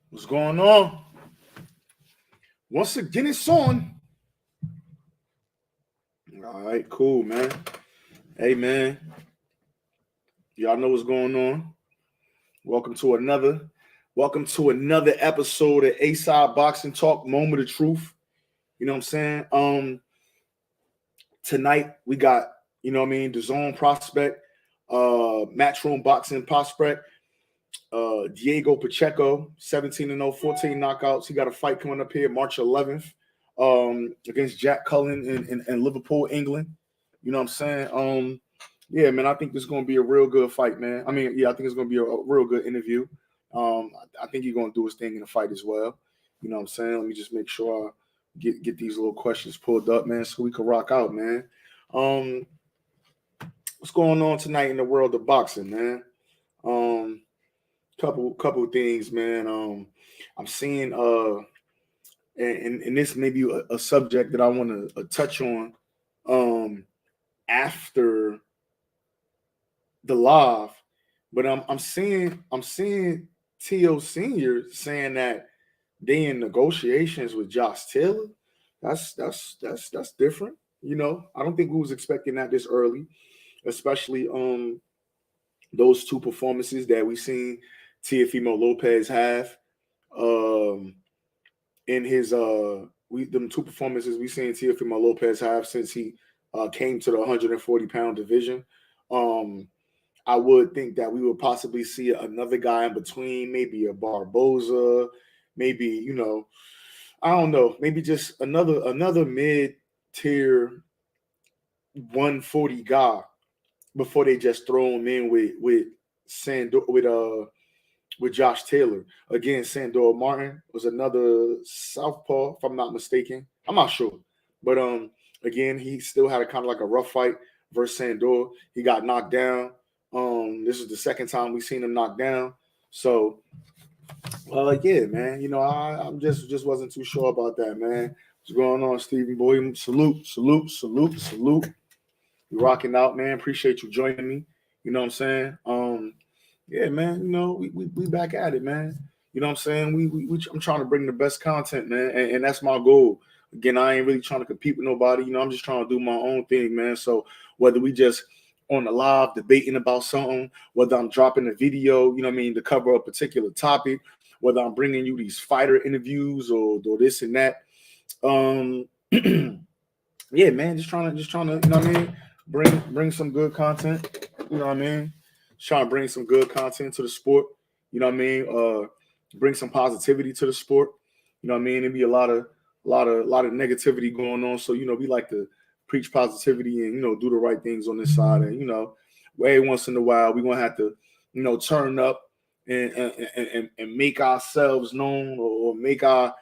What's going on? Once again, it's on. All right, cool, man. Hey, man, y'all know what's going on. Welcome to another episode of A-Side Boxing Talk, Moment of Truth. You know what I'm saying? Tonight we got, the Zone Prospect, Matchroom Boxing Prospect, Diego Pacheco, 17-0, 14 knockouts. He got a fight coming up here March 11th against Jack Cullen in Liverpool, England. You know what I'm saying? Yeah, man, I think this is going to be a real good fight, man. I think it's going to be a real good interview. I think he's going to do his thing in the fight as well. You know what I'm saying? Let me just make sure I get these little questions pulled up, man, so we can rock out, man. What's going on tonight in the world of boxing, man? Couple of things, man. I'm seeing and this may be a subject that I want to touch on after the live, but I'm seeing T.O. Senior saying that they in negotiations with Josh Taylor. That's different. You know, I don't think we was expecting that this early, especially those two performances that we seen Teofimo Lopez have in his them two performances we seen Teofimo Lopez have since he came to the 140-pound division. I would think that we would possibly see another guy in between, maybe a Barboza, maybe, I don't know, maybe just another mid-tier 140 guy before they just throw him in with Josh Taylor. Again, Sandor Martin was another southpaw, if I'm not mistaken. I'm not sure. But again, he still had a kind of like a rough fight versus Sandor. He got knocked down. This is the second time we've seen him knocked down. So yeah, man. I'm just wasn't too sure about that, man. What's going on, Stephen Boy? Salute. You rocking out, man. Appreciate you joining me. You know what I'm saying? Yeah, man. We back at it, man. You know what I'm saying? I'm trying to bring the best content, man, and that's my goal. Again, I ain't really trying to compete with nobody. I'm just trying to do my own thing, man. So whether we just on the live debating about something, whether I'm dropping a video, to cover a particular topic, whether I'm bringing you these fighter interviews or this and that. Yeah, man, just trying to, bring some good content. Just trying to bring some good content to the sport. Bring some positivity to the sport. There be a lot of negativity going on. So we like to preach positivity and do the right things on this side. And every once in a while we're gonna have to turn up and make ourselves known or make our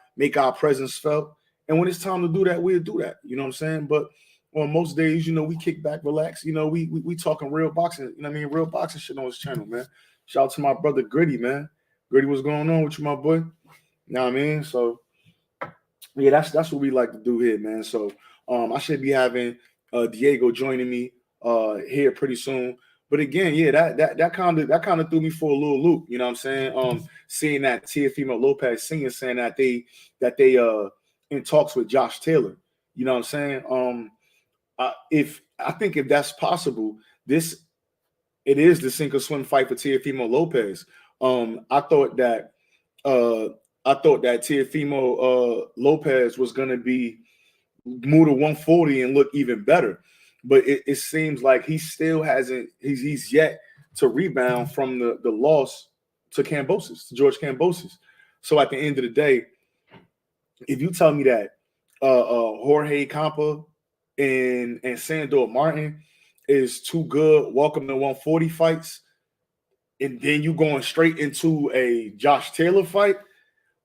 presence felt. And when it's time to do that, we'll do that. You know what I'm saying? But on most days, we kick back, relax. We talking real boxing. Real boxing shit on this channel, man. Shout out to my brother Gritty, man. Gritty, what's going on with you, my boy? You know what I mean? So yeah, that's what we like to do here, man. So I should be having Diego joining me here pretty soon. But again, yeah, that kind of threw me for a little loop. You know what I'm saying? Seeing that Teofimo Lopez Senior saying that they in talks with Josh Taylor. You know what I'm saying? If that's possible, it is the sink or swim fight for Teofimo Lopez. I thought that Teofimo Lopez was going to be move to 140 and look even better, but it seems like he still hasn't. He's yet to rebound from the loss to George Kambosos. So at the end of the day, if you tell me that Jorge Campa and Sandor Martin is too good, welcome to 140 fights, and then you going straight into a Josh Taylor fight,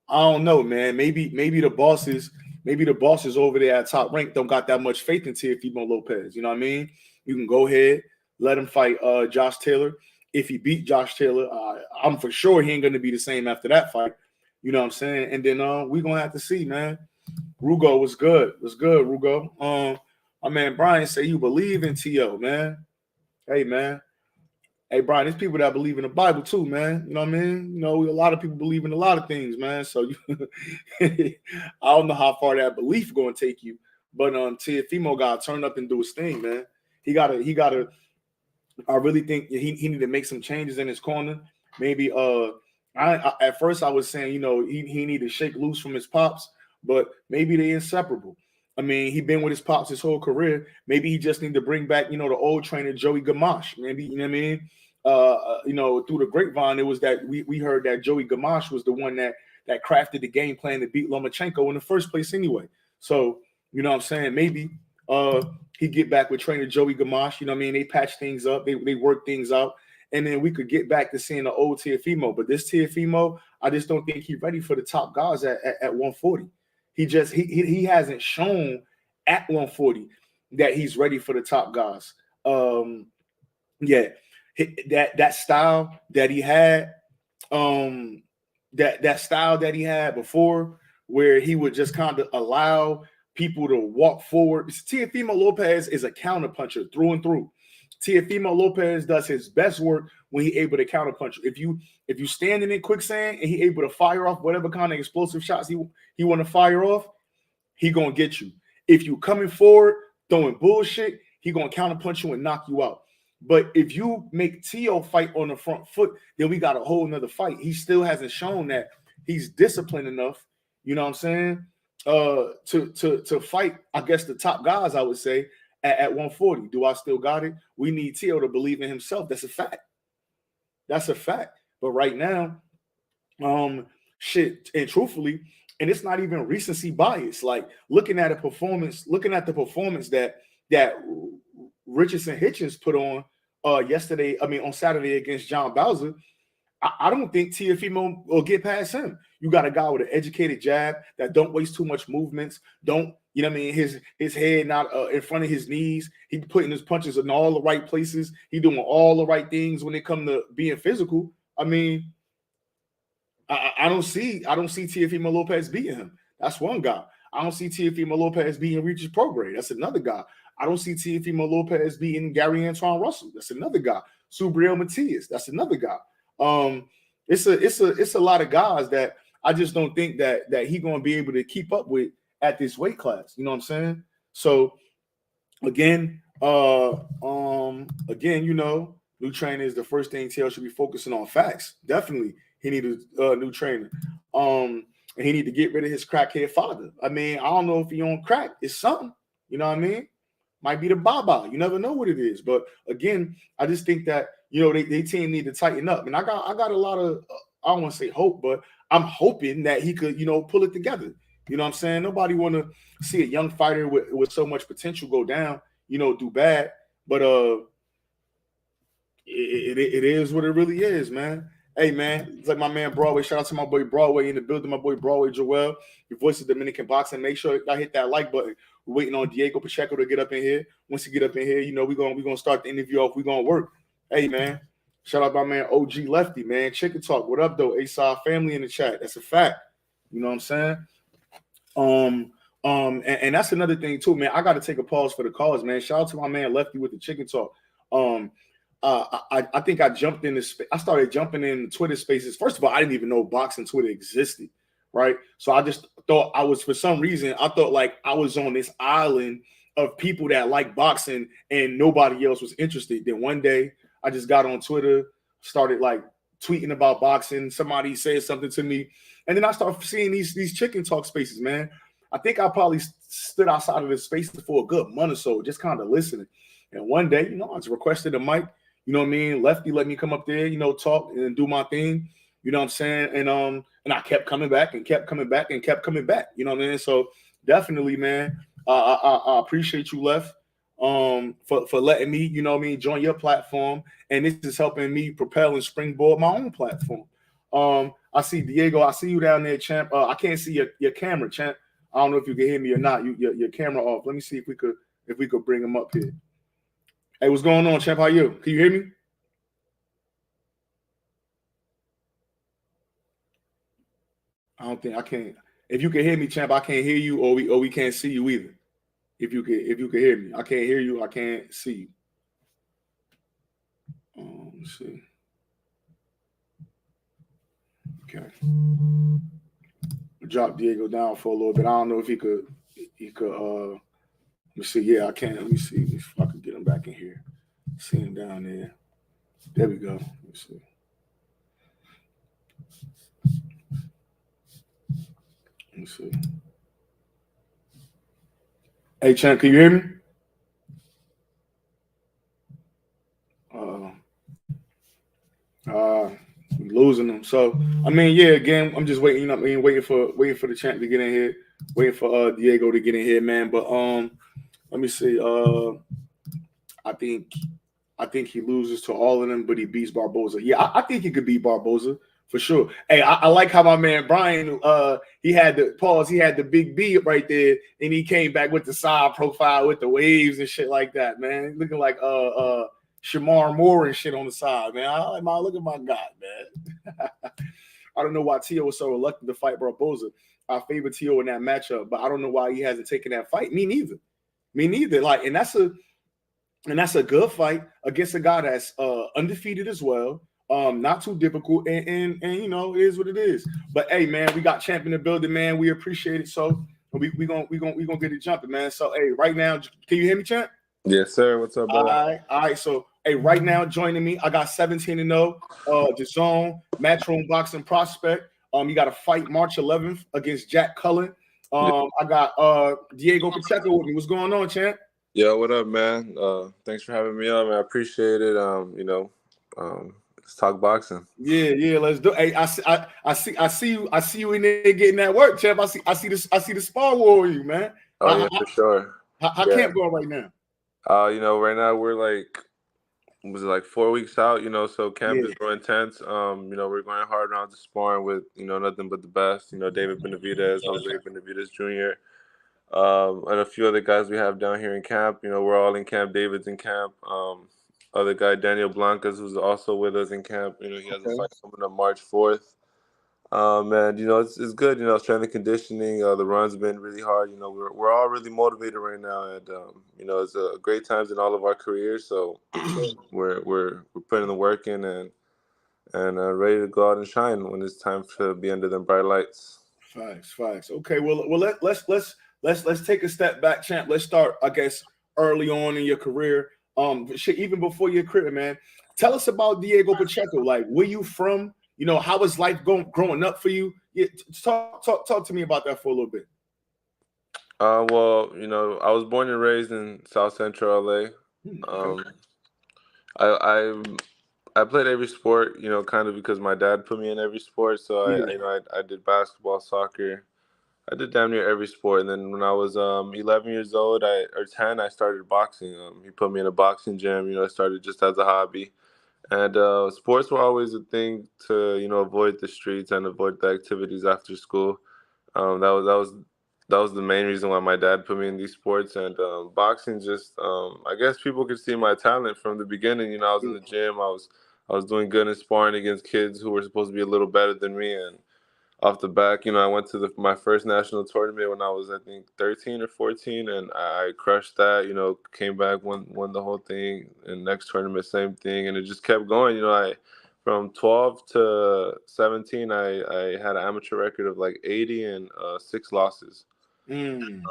I don't know, man. Maybe the bosses over there at Top Rank don't got that much faith in Teofimo Lopez. You know what I mean? You can go ahead, let him fight Josh Taylor. If he beat Josh Taylor, I'm for sure he ain't going to be the same after that fight. You know what I'm saying? And then we're going to have to see, man. Rugo was good. Rugo. My man Brian say you believe in T.O., man. Hey, man. Hey, Brian, there's people that believe in the Bible too, man. You know what I mean? You know, a lot of people believe in a lot of things, man. So I don't know how far that belief going to take you, but Teofimo got to turn up and do his thing, man. He gotta. I really think he need to make some changes in his corner. Maybe I at first I was saying, you know, he need to shake loose from his pops, but maybe they inseparable. I mean, he been with his pops his whole career. Maybe he just need to bring back, you know, the old trainer Joey Gamache. Maybe, you know what I mean? You know, through the grapevine, it was that we heard that Joey Gamache was the one that crafted the game plan to beat Lomachenko in the first place anyway. So, you know what I'm saying? Maybe he get back with trainer Joey Gamache. You know what I mean? They patch things up, they work things out, and then we could get back to seeing the old Teofimo. But this Teofimo, I just don't think he's ready for the top guys at 140. He hasn't shown at 140 that he's ready for the top guys. Yeah, that style that he had, that style that he had before, where he would just kind of allow people to walk forward. Teofimo Lopez is a counterpuncher through and through. Teofimo Lopez does his best work when he's able to counterpunch. If you standing in quicksand and he able to fire off whatever kind of explosive shots he want to fire off, he gonna get you. If you coming forward throwing bullshit, he gonna counterpunch you and knock you out. But if you make Teo fight on the front foot, then we got a whole nother fight. He still hasn't shown that he's disciplined enough, you know what I'm saying, to fight, I guess, the top guys, I would say, at 140. Do I still got it? We need Teo to believe in himself. That's a fact. That's a fact. But right now, shit, and truthfully, and it's not even recency bias. Like looking at the performance that Richardson Hitchens put on on Saturday against John Bowser, I don't think Teofimo will get past him. You got a guy with an educated jab that don't waste too much movements. Don't, you know what I mean? His head not in front of his knees. He putting his punches in all the right places. He doing all the right things when it come to being physical. I mean, I don't see Teofimo Lopez beating him. That's one guy. I don't see Teofimo Lopez beating Regis Prograis. That's another guy. I don't see Teofimo Lopez beating Gary Antoine Russell. That's another guy. Subriel Matias. That's another guy. It's a lot of guys that I just don't think that he gonna be able to keep up with at this weight class. You know what I'm saying? So again, you know, new trainer is the first thing Taylor should be focusing on. Facts. Definitely, he needed a new trainer. And he need to get rid of his crackhead father. I mean, I don't know if he on crack. It's something. You know what I mean? Might be the Baba. You never know what it is. But again, I just think that, you know, they team need to tighten up. And I got a lot of I don't want to say hope, but I'm hoping that he could, you know, pull it together. You know what I'm saying? Nobody want to see a young fighter with so much potential go down, you know, do bad. But it is what it really is, man. Hey, man, it's like my man Broadway. Shout out to my boy Broadway in the building, my boy Broadway Joel. Your voice is Dominican Boxing. Make sure I hit that like button. We're waiting on Diego Pacheco to get up in here. Once he get up in here, you know, we're gonna start the interview off. We're gonna work. Hey, man. Shout out my man OG Lefty, man. Chicken Talk. What up, though? ASAR family in the chat. That's a fact. You know what I'm saying? And that's another thing too, man. I got to take a pause for the calls, man. Shout out to my man Lefty with the Chicken Talk. I think I jumped in this. I started jumping in Twitter spaces. First of all, I didn't even know boxing Twitter existed, right? So I just thought for some reason, I thought like I was on this island of people that like boxing and nobody else was interested. Then one day I just got on Twitter, started like tweeting about boxing. Somebody said something to me, and then I started seeing these Chicken Talk spaces, man. I think I probably stood outside of the spaces for a good month or so, just kind of listening. And one day, you know, I just requested a mic. You know what I mean? Lefty let me come up there, you know, talk and do my thing. You know what I'm saying? And I kept coming back and kept coming back and kept coming back. You know what I mean? So definitely, man, I appreciate you, Left, for letting me, you know what I mean, join your platform. And this is helping me propel and springboard my own platform. I see Diego. I see you down there, champ. I can't see your camera, champ. I don't know if you can hear me or not. Your camera off. Let me see if we could bring him up here. Hey, what's going on, champ? How you? Can you hear me? I don't think I can. If you can hear me, champ, I can't hear you, or we can't see you either. If you can hear me, I can't hear you. I can't see you. Let's see. Okay. Drop Diego down for a little bit. I don't know if he could let me see. Yeah, I can. Let me see if I can get him back in here. See him down there. There we go. Let me see. Let me see. Hey Champ, can you hear me? Uh uh losing them. So I mean, yeah, again, I'm just waiting, waiting for the champ to get in here, waiting for Diego to get in here, man. But let me see. I think I think he loses to all of them, but he beats Barboza. Yeah, I think he could beat Barboza for sure. Hey, I like how my man Brian, he had the pause, he had the big B right there, and he came back with the side profile with the waves and shit like that, man. Looking like Shamar Moore and shit on the side, man. Look at my guy, man. I don't know why Tio was so reluctant to fight Barboza. I favor Tio in that matchup, but I don't know why he hasn't taken that fight. Me neither. Me neither. Like, and that's a good fight against a guy that's undefeated as well. Not too difficult, and you know, it is what it is. But hey, man, we got champ in the building, man. We appreciate it. So we gonna get it jumping, man. So hey, right now, can you hear me, champ? Yes, sir. What's up, brother? All right. So hey, right now joining me, I got 17-0. The Zone Matchroom Boxing Prospect. You got a fight March 11th against Jack Cullen. I got Diego Pacheco with me. What's going on, champ? Yo, what up, man? Thanks for having me on, man. I appreciate it. Let's talk boxing. Yeah, let's do. Hey, I see you in there getting that work, champ. I see the spar war with you, man. Oh yeah, for sure. How Yeah. camp going right now? Right now we're like 4 weeks out, so camp is real intense. We're going hard around the sparring with, nothing but the best. David Benavidez, Jose Benavidez Jr., and a few other guys we have down here in camp. We're all in camp. David's in camp. Other guy, Daniel Blancas, who's also with us in camp. He has a fight coming up March 4th. And it's good. Strength and conditioning. The run's been really hard. We're all really motivated right now, and it's a great times in all of our careers. So we're putting the work in and ready to go out and shine when it's time to be under them bright lights. Facts. Okay, well let's take a step back, champ. Let's start, I guess, early on in your career. Even before your career, man. Tell us about Diego Pacheco. Like, where you from? How was life growing up for you? Yeah, talk to me about that for a little bit. Well, I was born and raised in South Central LA. Okay. I played every sport, kind of because my dad put me in every sport. So I did basketball, soccer. I did damn near every sport. And then when I was 11 years old, or 10, I started boxing. He put me in a boxing gym. I started just as a hobby. And sports were always a thing to, avoid the streets and avoid the activities after school. That was the main reason why my dad put me in these sports. And boxing just, I guess people could see my talent from the beginning. I was in the gym. I was doing good in sparring against kids who were supposed to be a little better than me. And off the back, I went to my first national tournament when I was, I think, 13 or 14, and I crushed that. Came back, won the whole thing, and next tournament, same thing, and it just kept going. From 12 to 17, I had an amateur record of like 80 and 6 losses. And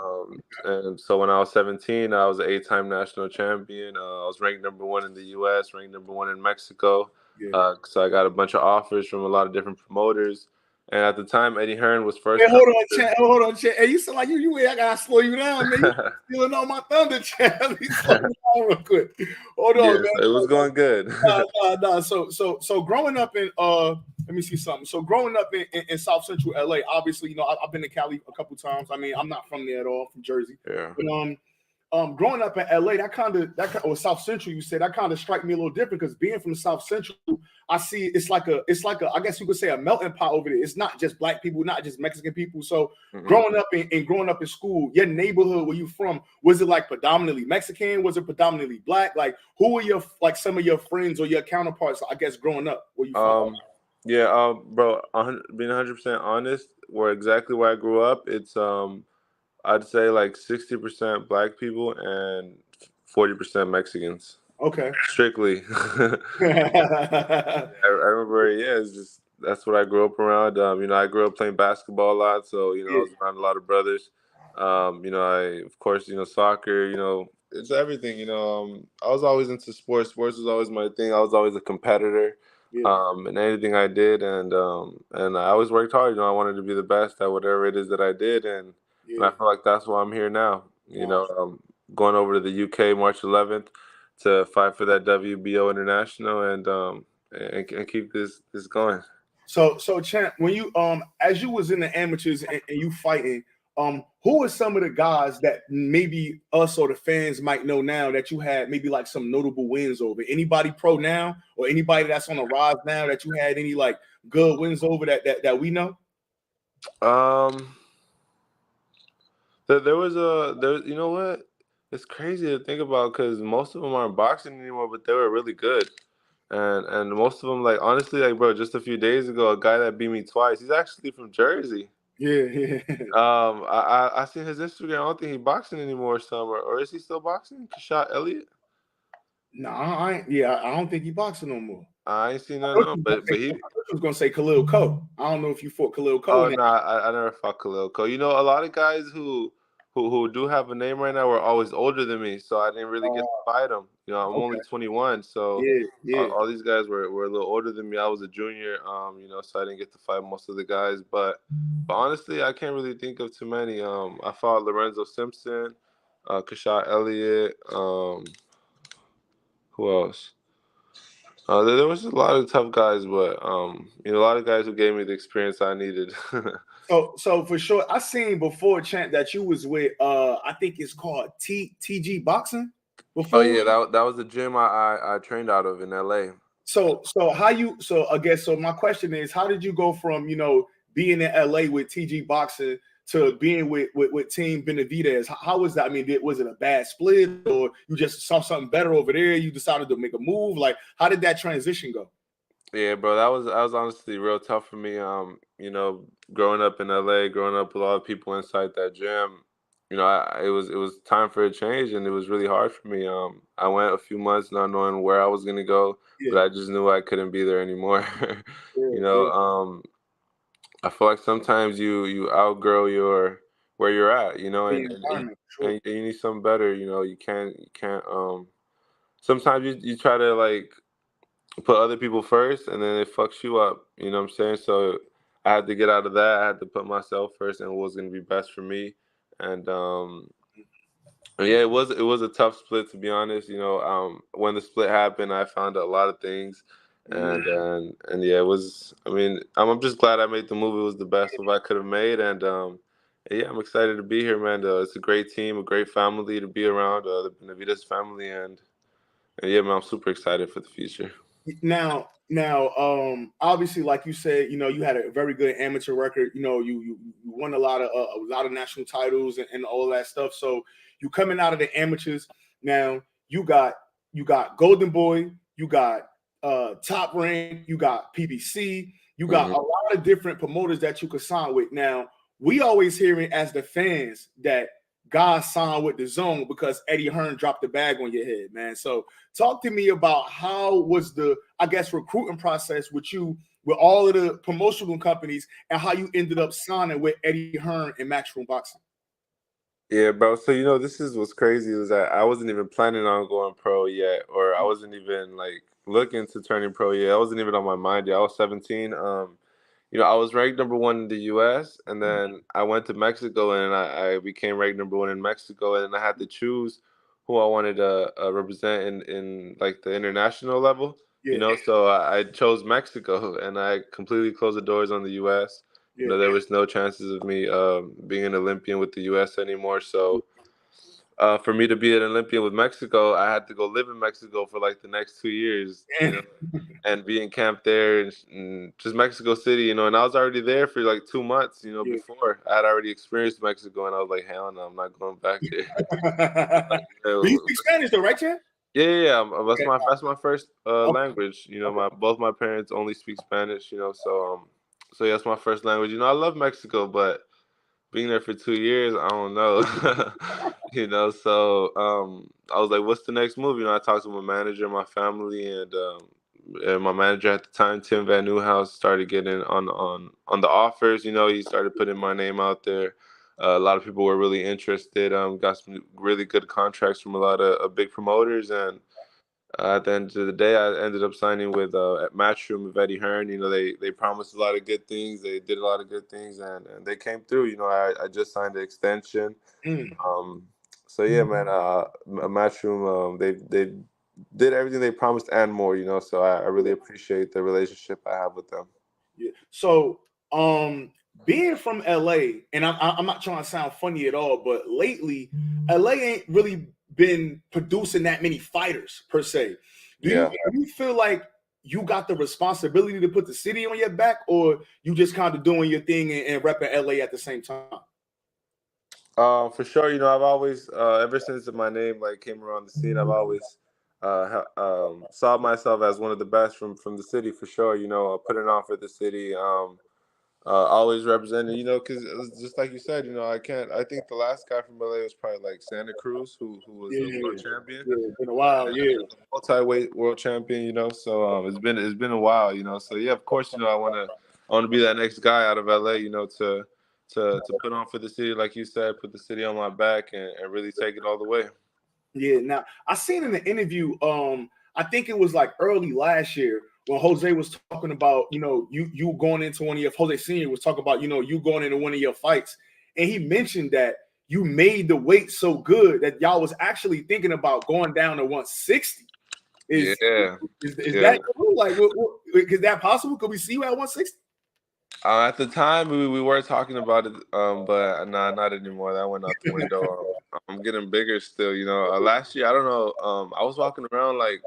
so when I was 17, I was an 8-time national champion. I was ranked number 1 in the U.S., ranked number 1 in Mexico. So I got a bunch of offers from a lot of different promoters. And at the time, Eddie Hearn was first. Hey, hold on, Champ. Hey, you sound like you. I gotta slow you down, man. You stealing all my thunder, Champ. Slow me down real quick. Hold on, man. It was going good. Nah. So growing up in let me see something. So growing up in South Central LA, obviously, I've been to Cali a couple times. I mean, I'm not from there at all, from Jersey. Yeah. But growing up in LA, or South Central, you said, that kind of struck me a little different, because being from South Central, I see it's like a I guess you could say a melting pot over there. It's not just black people, not just Mexican people. So growing up in school, your neighborhood where you from, was it like predominantly Mexican? Was it predominantly black? Like, who were some of your friends or your counterparts, I guess, growing up where you from? Yeah, bro, being 100% honest, exactly where I grew up, it's I'd say like 60% black people and 40% Mexicans. Okay. strictly. Yeah. I remember, yeah, it's just that's what I grew up around. I grew up playing basketball a lot, so I was around a lot of brothers. I of course, soccer. It's everything. I was always into sports. Sports was always my thing. I was always a competitor, Yeah. in anything I did, and I always worked hard. I wanted to be the best at whatever it is that I did, and I Yeah. feel like that's why I'm here now. Wow. Going over to the UK March 11th to fight for that WBO international and keep this going. So Champ, when you as you was in the amateurs and you fighting, who are some of the guys that maybe us or the fans might know now that you had maybe like some notable wins over? Anybody pro now or anybody that's on the rise now that you had any like good wins over that we know? Um, there. You know what? It's crazy to think about because most of them aren't boxing anymore, but they were really good. And most of them, like honestly, like bro, just a few days ago, a guy that beat me twice. He's actually from Jersey. Yeah, yeah. I seen his Instagram. I don't think he's boxing anymore, or is he still boxing? Kashot Elliott. No, I ain't, yeah, I don't think he boxing no more. I ain't seen I nothing thought on, you but he. was gonna say Khalil Coe. I don't know if you fought Khalil Coe Oh in that. no, I never fought Khalil Cole. A lot of guys who do have a name right now were always older than me, so I didn't really get to fight them. I'm Okay. only 21, so Yeah, yeah. all these guys were a little older than me. I was a junior, so I didn't get to fight most of the guys. But honestly, I can't really think of too many. I fought Lorenzo Simpson, Kashot Elliott. Who else? There was a lot of tough guys, but a lot of guys who gave me the experience I needed. So for sure, I seen before Champ that you was with I think it's called TG Boxing Oh before. yeah, that was the gym I trained out of in LA. So how you so I guess so my question is how did you go from being in LA with TG Boxing to being with Team Benavidez? How was that? I mean, was it a bad split or you just saw something better over there? You decided to make a move? Like how did that transition go? Yeah, bro, that was honestly real tough for me. Growing up in LA, growing up with a lot of people inside that gym, it was time for a change, and it was really hard for me. I went a few months not knowing where I was gonna go, but Yeah, I just knew I couldn't be there anymore. yeah, you know, yeah. um, I feel like sometimes you outgrow your where you're at, The and environment, sure. and you need something better. You can't. Sometimes you try to like put other people first, and then it fucks you up. You know what I'm saying? So I had to get out of that. I had to put myself first and what was going to be best for me. And yeah, it was a tough split to be honest. When the split happened, I found out a lot of things, Mhm. and yeah, it was. I mean, I'm just glad I made the move. It was the best move I could have made, and yeah, I'm excited to be here, man. It's a great team, a great family to be around, the Benavides family, and yeah, man, I'm super excited for the future. Now, obviously, like you said, you had a very good amateur record. You won a lot of national titles and all that stuff. So you coming out of the amateurs now. You got Golden Boy, you got Top Rank, you got PBC, you got Hmm. a lot of different promoters that you could sign with. Now we always hear it as the fans that God signed with the Zone because Eddie Hearn dropped the bag on your head, man. So talk to me about how was the, I guess, recruiting process with all of the promotional companies and how you ended up signing with Eddie Hearn and Matchroom Boxing. Yeah, bro. So this is what's crazy is that I wasn't even planning on going pro yet, or I wasn't even like looking to turning pro yet. I wasn't even on my mind yet. I was 17. I was ranked number one in the U.S. and then I went to Mexico and I became ranked number one in Mexico, and then I had to choose who I wanted to represent in like the international level. Yeah, So I chose Mexico, and I completely closed the doors on the U.S. yeah, There was no chances of me being an Olympian with the U.S. anymore. So for me to be an Olympian with Mexico, I had to go live in Mexico for like the next 2 years. yeah, And be in camp there and just Mexico City, and I was already there for like 2 months, yeah. before I had already experienced Mexico, and I was like, hell no, I'm not going back there. Like, But you speak Spanish though, right, Chad? yeah, yeah, yeah, that's Okay, my first okay, language. okay. Both my parents only speak Spanish, so yeah, that's my first language. I love Mexico, but being there for 2 years, I don't know. So I was like, what's the next move? I talked to my manager, my family, and my manager at the time, Tim Van Nieuwhouse, started getting on the offers. He started putting my name out there. A lot of people were really interested. Got some really good contracts from a lot of big promoters, and at the end of the day, I ended up signing with at Matchroom with Eddie Hearn. They promised a lot of good things. They did a lot of good things, and they came through. I just signed the extension. Mm. So yeah, man. Matchroom, they did everything they promised and more. So I really appreciate the relationship I have with them. Yeah. So, being from LA, and I'm not trying to sound funny at all, but lately, LA ain't really been producing that many fighters per se. Yeah. Do you feel like you got the responsibility to put the city on your back, or you just kind of doing your thing and repping LA at the same time? For sure. I've always, ever since my name came around the scene, I've always saw myself as one of the best from the city for sure. Putting on for the city. Always representing, because just like you said, I can't. I think the last guy from LA was probably like Santa Cruz, who was a world champion, Yeah, it's been a while. Yeah, multi-weight world champion. So it's been a while. So yeah, of course, I want to be that next guy out of LA. To put on for the city, like you said, put the city on my back and really take it all the way. yeah. Now I seen in the interview, I think it was like early last year when Jose was talking about, you going into one of your Jose Senior was talking about, you going into one of your fights, and he mentioned that you made the weight so good that y'all was actually thinking about going down to 160. Is Yeah, is yeah. that cool? Like, is that possible? Could we see you at 160? At the time, we were talking about it, but nah, not anymore. That went out the window. I'm getting bigger still. Last year, I don't know. I was walking around like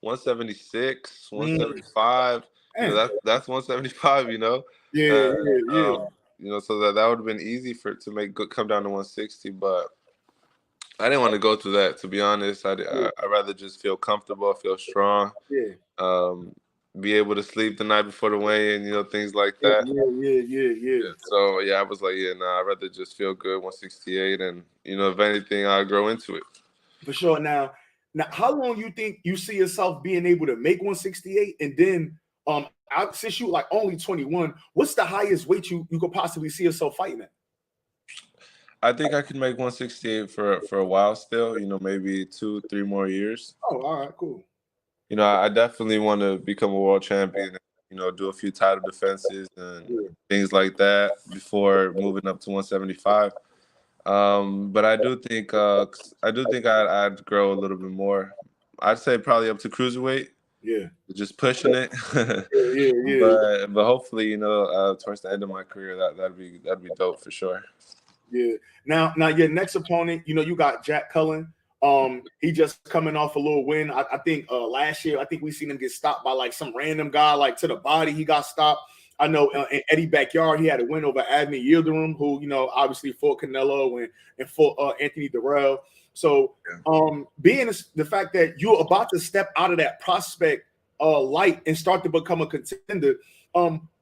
176, 175. Man. That's 175. Yeah, And yeah, yeah. so that would have been easy to make good come down to 160, but I didn't want to go through that. To be honest, I'd rather just feel comfortable, feel strong, Yeah. um, be able to sleep the night before the weigh-in, things like Yeah, that. yeah. Yeah, so yeah, I was like, yeah, nah, I'd rather just feel good, 168, and if anything, I'll grow into it. For sure. Now, how long you think you see yourself being able to make 168, and then since you like only 21, what's the highest weight you could possibly see yourself fighting at? I think I could make 168 for a while still. Maybe 2, 3 more years. Oh, all right, cool. I definitely want to become a world champion. Do a few title defenses and things like that before moving up to 175. But I do think I'd grow a little bit more. I'd say probably up to cruiserweight, Yeah, just pushing it. yeah. But hopefully, towards the end of my career, that'd be dope for sure. Yeah. Now your next opponent, you got Jack Cullen. He just coming off a little win. I think last year, I think we seen him get stopped by like some random guy, like to the body. He got stopped. I know in Eddie Backyard, he had a win over Adney Yildirim, who obviously fought Canelo and fought Anthony Durrell. So being the fact that you're about to step out of that prospect light and start to become a contender,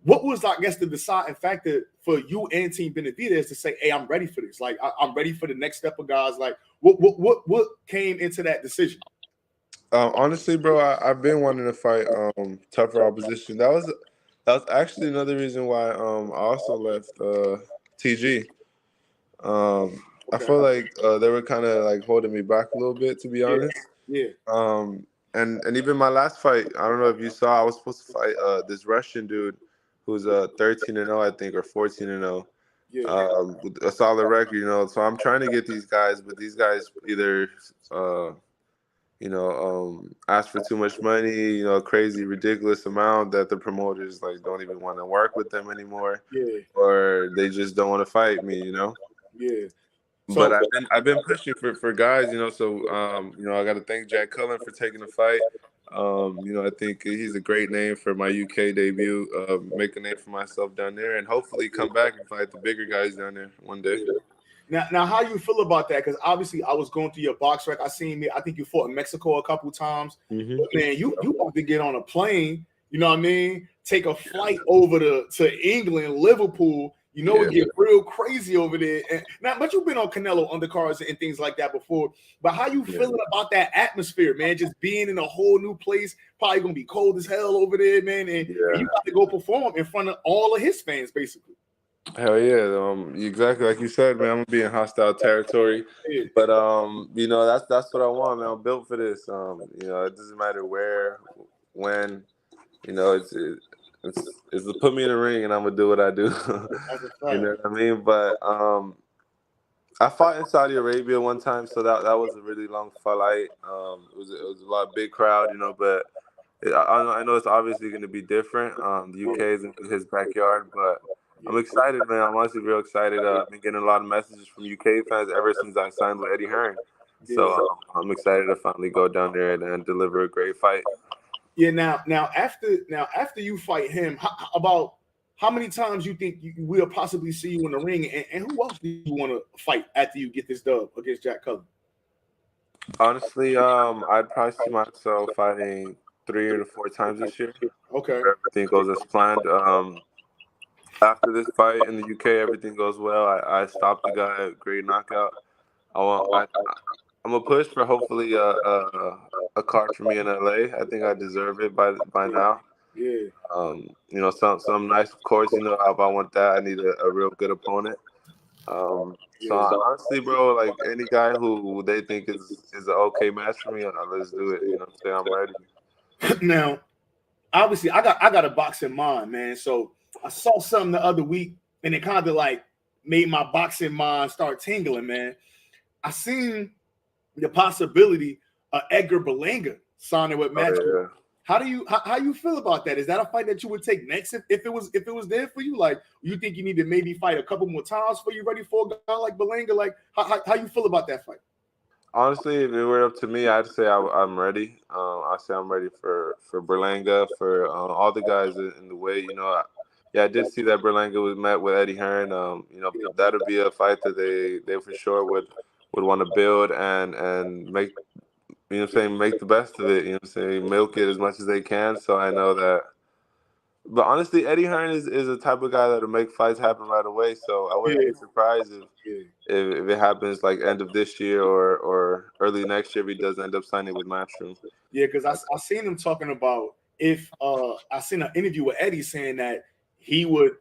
what was, I guess, the deciding factor for you and Team Benavidez to say, "Hey, I'm ready for this. Like, I'm ready for the next step of guys." Like, what came into that decision? Honestly, bro, I've been wanting to fight tougher opposition. That was actually another reason why I also left TG. I Okay. feel like they were kind of like holding me back a little bit, to be honest. Yeah. And even my last fight, I don't know if you saw, I was supposed to fight this Russian dude who's 13-0, I think, or 14-0. Yeah. With a solid record. So I'm trying to get these guys, but these guys either ask for too much money, crazy, ridiculous amount that the promoters like don't even want to work with them anymore, Yeah. or they just don't want to fight me. Yeah. But So I've been pushing for guys, so I got to thank Jack Cullen for taking the fight. I think he's a great name for my UK debut. Make a name for myself down there, and hopefully come back and fight the bigger guys down there one day. now, how you feel about that? Because obviously, I was going through your box rec. I seen me. I think you fought in Mexico a couple times. Mm-hmm. But man, you about to get on a plane. You know what I mean? Take a flight over to England, Liverpool. You know, it get real crazy over there. And now, but you've been on Canelo undercards and things like that before. But how you feeling about that atmosphere, man? Just being in a whole new place, probably gonna be cold as hell over there, man. And you got to go perform in front of all of his fans, basically. Hell yeah, exactly like you said, man. I'm gonna be in hostile territory, but you know, that's what I want, man. I'm built for this. You know, it doesn't matter where, when, you know, it's to put me in the ring and I'm gonna do what I do. You know what I mean? But I fought in Saudi Arabia one time, so that was a really long fight. It was a lot of big crowd, you know, but I know it's obviously going to be different. The UK is in his backyard, but I'm excited, man. I'm honestly real excited. I've been getting a lot of messages from UK fans ever since I signed with Eddie Hearn. So I'm excited to finally go down there and deliver a great fight. Yeah. Now after you fight him, how many times you think we'll possibly see you in the ring, and who else do you want to fight after you get this dub against Jack Cullen? Honestly, I'd probably see myself fighting 3 or 4 times this year. Okay. If everything goes as planned. After this fight in the UK, everything goes well. I stopped the guy, great knockout. I'm gonna push for hopefully a card for me in LA. I think I deserve it by now. Yeah. You know, some nice, of course. You know, if I want that, I need a real good opponent. So honestly, bro, like any guy who they think is an okay match for me, let's do it. You know what I'm saying? I'm ready. Now, obviously, I got a boxing mind, man. So I saw something the other week, and it kind of like made my boxing mind start tingling, man. I seen the possibility of Edgar Berlanga signing with Match. How do you feel about that? Is that a fight that you would take next if it was there for you? Like, you think you need to maybe fight a couple more times for you ready for a guy like Berlanga? Like, how you feel about that fight? Honestly, if it were up to me, I'd say I'm ready. I say I'm ready for Berlanga, for all the guys in the way. You know, I did see that Berlanga was met with Eddie Hearn. You know, that would be a fight that they for sure would want to build and make. You know what I'm saying? Make the best of it. You know what I'm saying? Milk it as much as they can. So I know that. But honestly, Eddie Hearn is a type of guy that'll make fights happen right away. So I wouldn't be surprised if it happens like end of this year or early next year if he does end up signing with Matchroom. Yeah, because I seen him talking about I seen an interview with Eddie saying that he would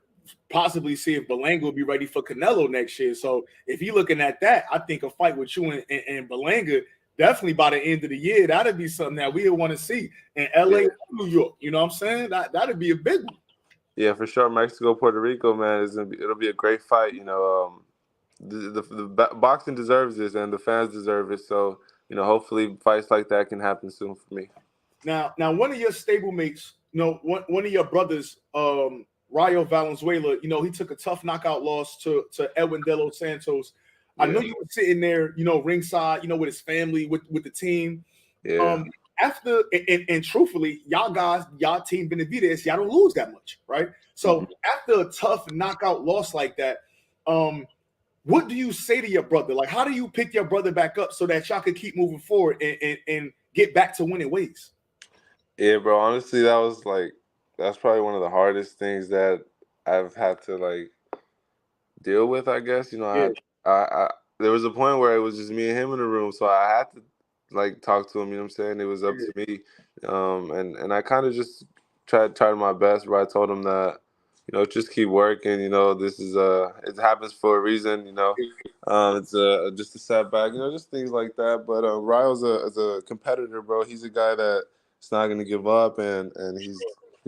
possibly see if Berlanga will be ready for Canelo next year. So if you're looking at that, I think a fight with you and Berlanga definitely by the end of the year, that'd be something that we would want to see in LA, New York. You know what I'm saying? That'd be a big one. Yeah, for sure. Mexico, Puerto Rico, man, it'll be a great fight. You know, the boxing deserves this, and the fans deserve it. So, you know, hopefully fights like that can happen soon for me. Now, one of your stablemates, you know, one of your brothers, Rayo Valenzuela, you know, he took a tough knockout loss to Edwin De Los Santos. I know you were sitting there, you know, ringside, you know, with his family, with the team. Yeah. After and truthfully, y'all team Benavidez, y'all don't lose that much, right? So after a tough knockout loss like that, what do you say to your brother? Like, how do you pick your brother back up so that y'all can keep moving forward and get back to winning ways? Yeah, bro. Honestly, that's probably one of the hardest things that I've had to like deal with. I guess, you know, I there was a point where it was just me and him in the room, so I had to like talk to him. You know what I'm saying? It was up to me, and I kind of just tried my best. But I told him that, you know, just keep working. You know, this is it happens for a reason. You know, it's just a setback. You know, just things like that. But Ryo's is a competitor, bro. He's a guy that's not gonna give up, and he's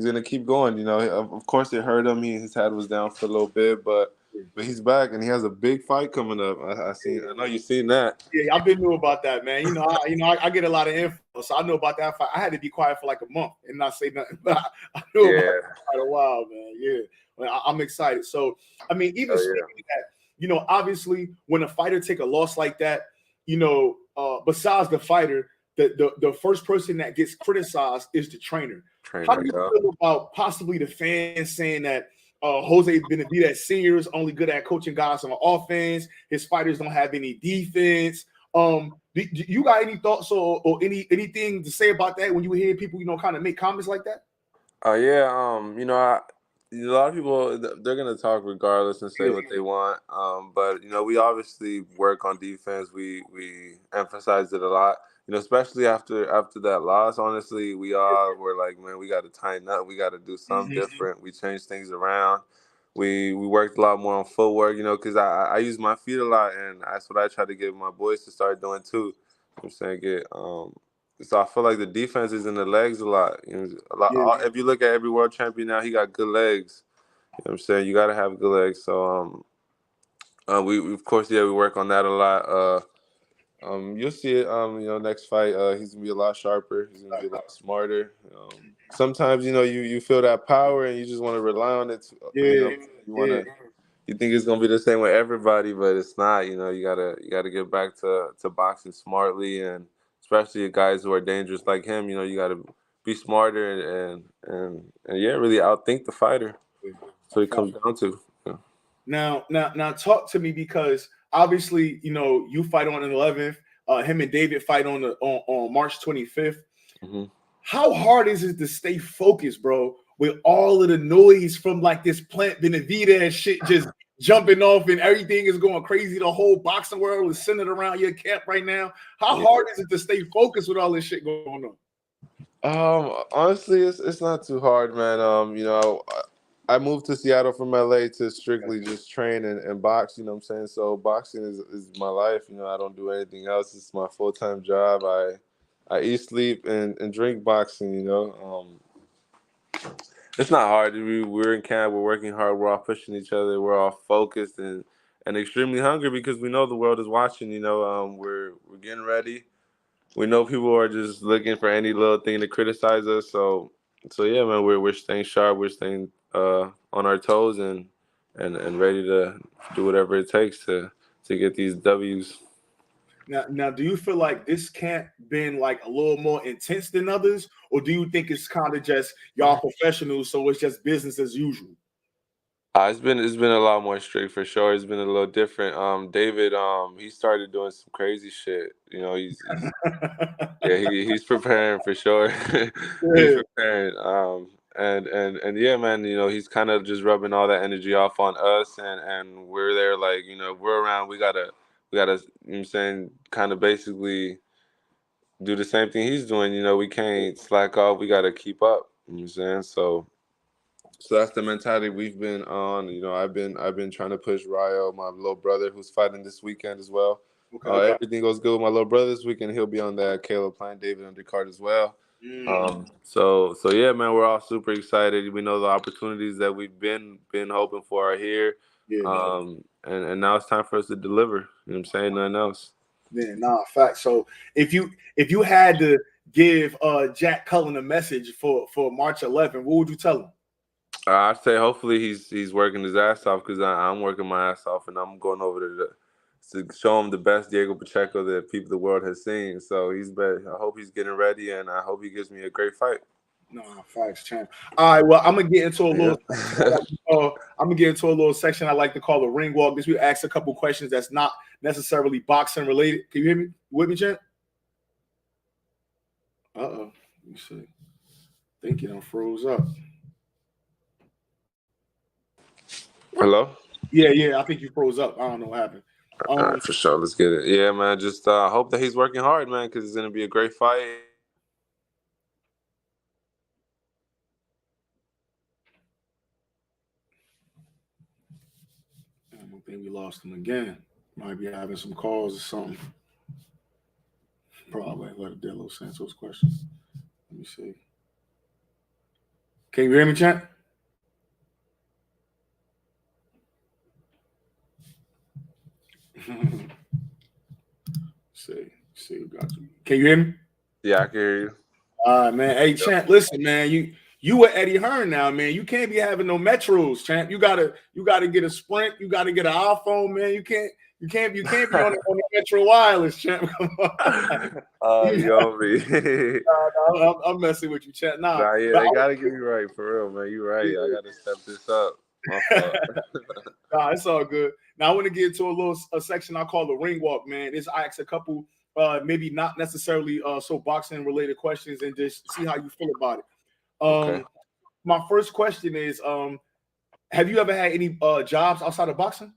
gonna keep going. You know, of course it hurt him. His head was down for a little bit, but he's back and he has a big fight coming up. I know you've seen that. Yeah, I've been knew about that, man. You know, I get a lot of info, so I know about that fight. I had to be quiet for like a month and not say nothing. But I knew about it for quite a while, man. Yeah, well, I'm excited. So, I mean, even speaking of that, you know, obviously, when a fighter take a loss like that, you know, besides the fighter, the first person that gets criticized is the trainer. How do you feel about possibly the fans saying that Jose Benavidez Sr. is only good at coaching guys on offense? His fighters don't have any defense. Do you got any thoughts or anything to say about that when you hear people, you know, kind of make comments like that? Yeah. You know, A lot of people, they're gonna talk regardless and say Yeah. what they want. But we obviously work on defense. We emphasize it a lot. Especially after that loss. Honestly, we all were like, man, we got to tighten up. We got to do something different. We changed things around. We worked a lot more on footwork. Because I use my feet a lot, and that's what I try to get my boys to start doing too. I'm saying so I feel like the defense is in the legs a lot. A lot. Yeah. If you look at every world champion now, he got good legs. You know what I'm saying? You got to have good legs. So we of course we work on that a lot. You'll see it. Next fight, he's gonna be a lot sharper. He's gonna be a lot smarter. Sometimes you feel that power and you just want to rely on it. Yeah. You want Yeah. to. You think it's gonna be the same with everybody, but it's not. You gotta get back to boxing smartly, and especially guys who are dangerous like him. You gotta be smarter and yeah, really outthink the fighter. That's what it comes down to. Yeah. Now, talk to me, because obviously, you fight on the 11th. Him and David fight on March 25th. Mm-hmm. How hard is it to stay focused, bro, with all of the noise from like this Plant Benavidez shit just jumping off and everything is going crazy? The whole boxing world is centered around your camp right now. How hard is it to stay focused with all this shit going on? Honestly, it's not too hard, man. I moved to Seattle from LA to strictly just train and box. You know what I'm saying? So boxing is my life. I don't do anything else. It's my full-time job. I eat, sleep, and drink boxing. It's not hard. We're in camp. We're working hard. We're all pushing each other. We're all focused and extremely hungry because we know the world is watching. We're getting ready. We know people are just looking for any little thing to criticize us. So yeah, man, we're staying sharp. We're staying on our toes and ready to do whatever it takes to get these W's. Now, do you feel like this camp been like a little more intense than others, or do you think it's kind of just y'all professionals, so it's just business as usual? It's been a lot more strict for sure. It's been a little different. David, he started doing some crazy shit. He's yeah, he's preparing for sure. He's Yeah. preparing. And yeah, man, he's kind of just rubbing all that energy off on us, and we're there, like, we're around. We gotta, you know what I'm saying, kind of basically do the same thing he's doing. We can't slack off. We gotta keep up. You know what I'm saying? So that's the mentality we've been on. I've been trying to push Ryo, my little brother, who's fighting this weekend as well. Okay. Everything goes good with my little brother this weekend. He'll be on that Caleb Plant David undercard as well. So yeah, man, we're all super excited. We know the opportunities that we've been hoping for are here. Yeah. And now it's time for us to deliver. You know what I'm saying? Nothing else. Yeah, fact. So if you had to give Jack Cullen a message for March 11th, what would you tell him? I'd say hopefully he's working his ass off, because I'm working my ass off, and I'm going over to show him the best Diego Pacheco that the world has seen. So I hope he's getting ready, and I hope he gives me a great fight. No, facts, champ. All right, well, I'm gonna get into a little. Yeah. I'm gonna get into a little section I like to call the ring walk. This we ask a couple questions that's not necessarily boxing related. Can you hear me? With me, champ? Let me see. I think it froze up. Hello? Yeah. I think you froze up. I don't know what happened. All right, for sure. Let's get it. Yeah, man. Just hope that he's working hard, man, because it's gonna be a great fight. I think we lost him again. Might be having some calls or something. Probably like De Los Santos question. Let me see. Can you hear me, chat? see, got you. Can you hear me? Yeah, I can hear you. All right, man. Hey, champ, listen, man. You were Eddie Hearn now, man. You can't be having no metros, champ. You gotta get a Sprint. You gotta get an iPhone, man. You can't be on the Metro Wireless, champ. Come on. You know me. I'm messing with you, champ. Nah, yeah, they gotta get me right, for real, man. You right. I gotta step this up. My fault. Nah, it's all good. Now I want to get into a section I call the ring walk, man. I ask a couple maybe not necessarily so boxing related questions and just see how you feel about it. Okay. My first question is Have you ever had any jobs outside of boxing?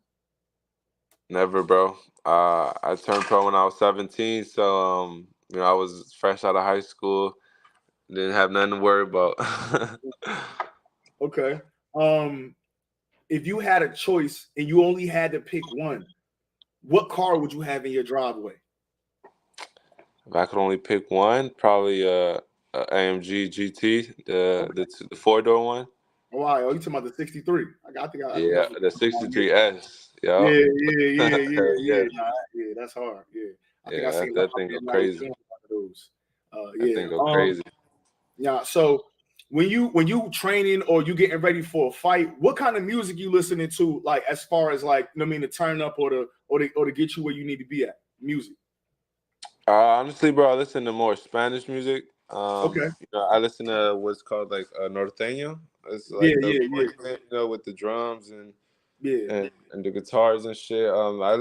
Never, bro. I turned pro when I was 17, so I was fresh out of high school, didn't have nothing to worry about. Okay. Um, if you had a choice and you only had to pick one, what car would you have in your driveway? If I could only pick one, probably a AMG GT, Okay. the 4-door one. Oh, wow. Oh, you talking about the 63? I think Yeah, that's what the you're talking about. 63S. Yeah, Yep. yeah, yeah, yeah, yeah. Yeah, Nah, yeah, that's hard. Yeah. I think I yeah, seen that my thing go man Larry crazy. doing one of those. That Yeah. thing go crazy. Yeah. So when you training or you getting ready for a fight, what kind of music you listening to? Like as far as like, you know what I mean, to turn up or to get you where you need to be at. Music. Honestly, bro, I listen to more Spanish music. Okay. I listen to what's called like norteño. It's Yeah, like the yeah, yeah, accordion, with the drums and yeah, and the guitars and shit. I like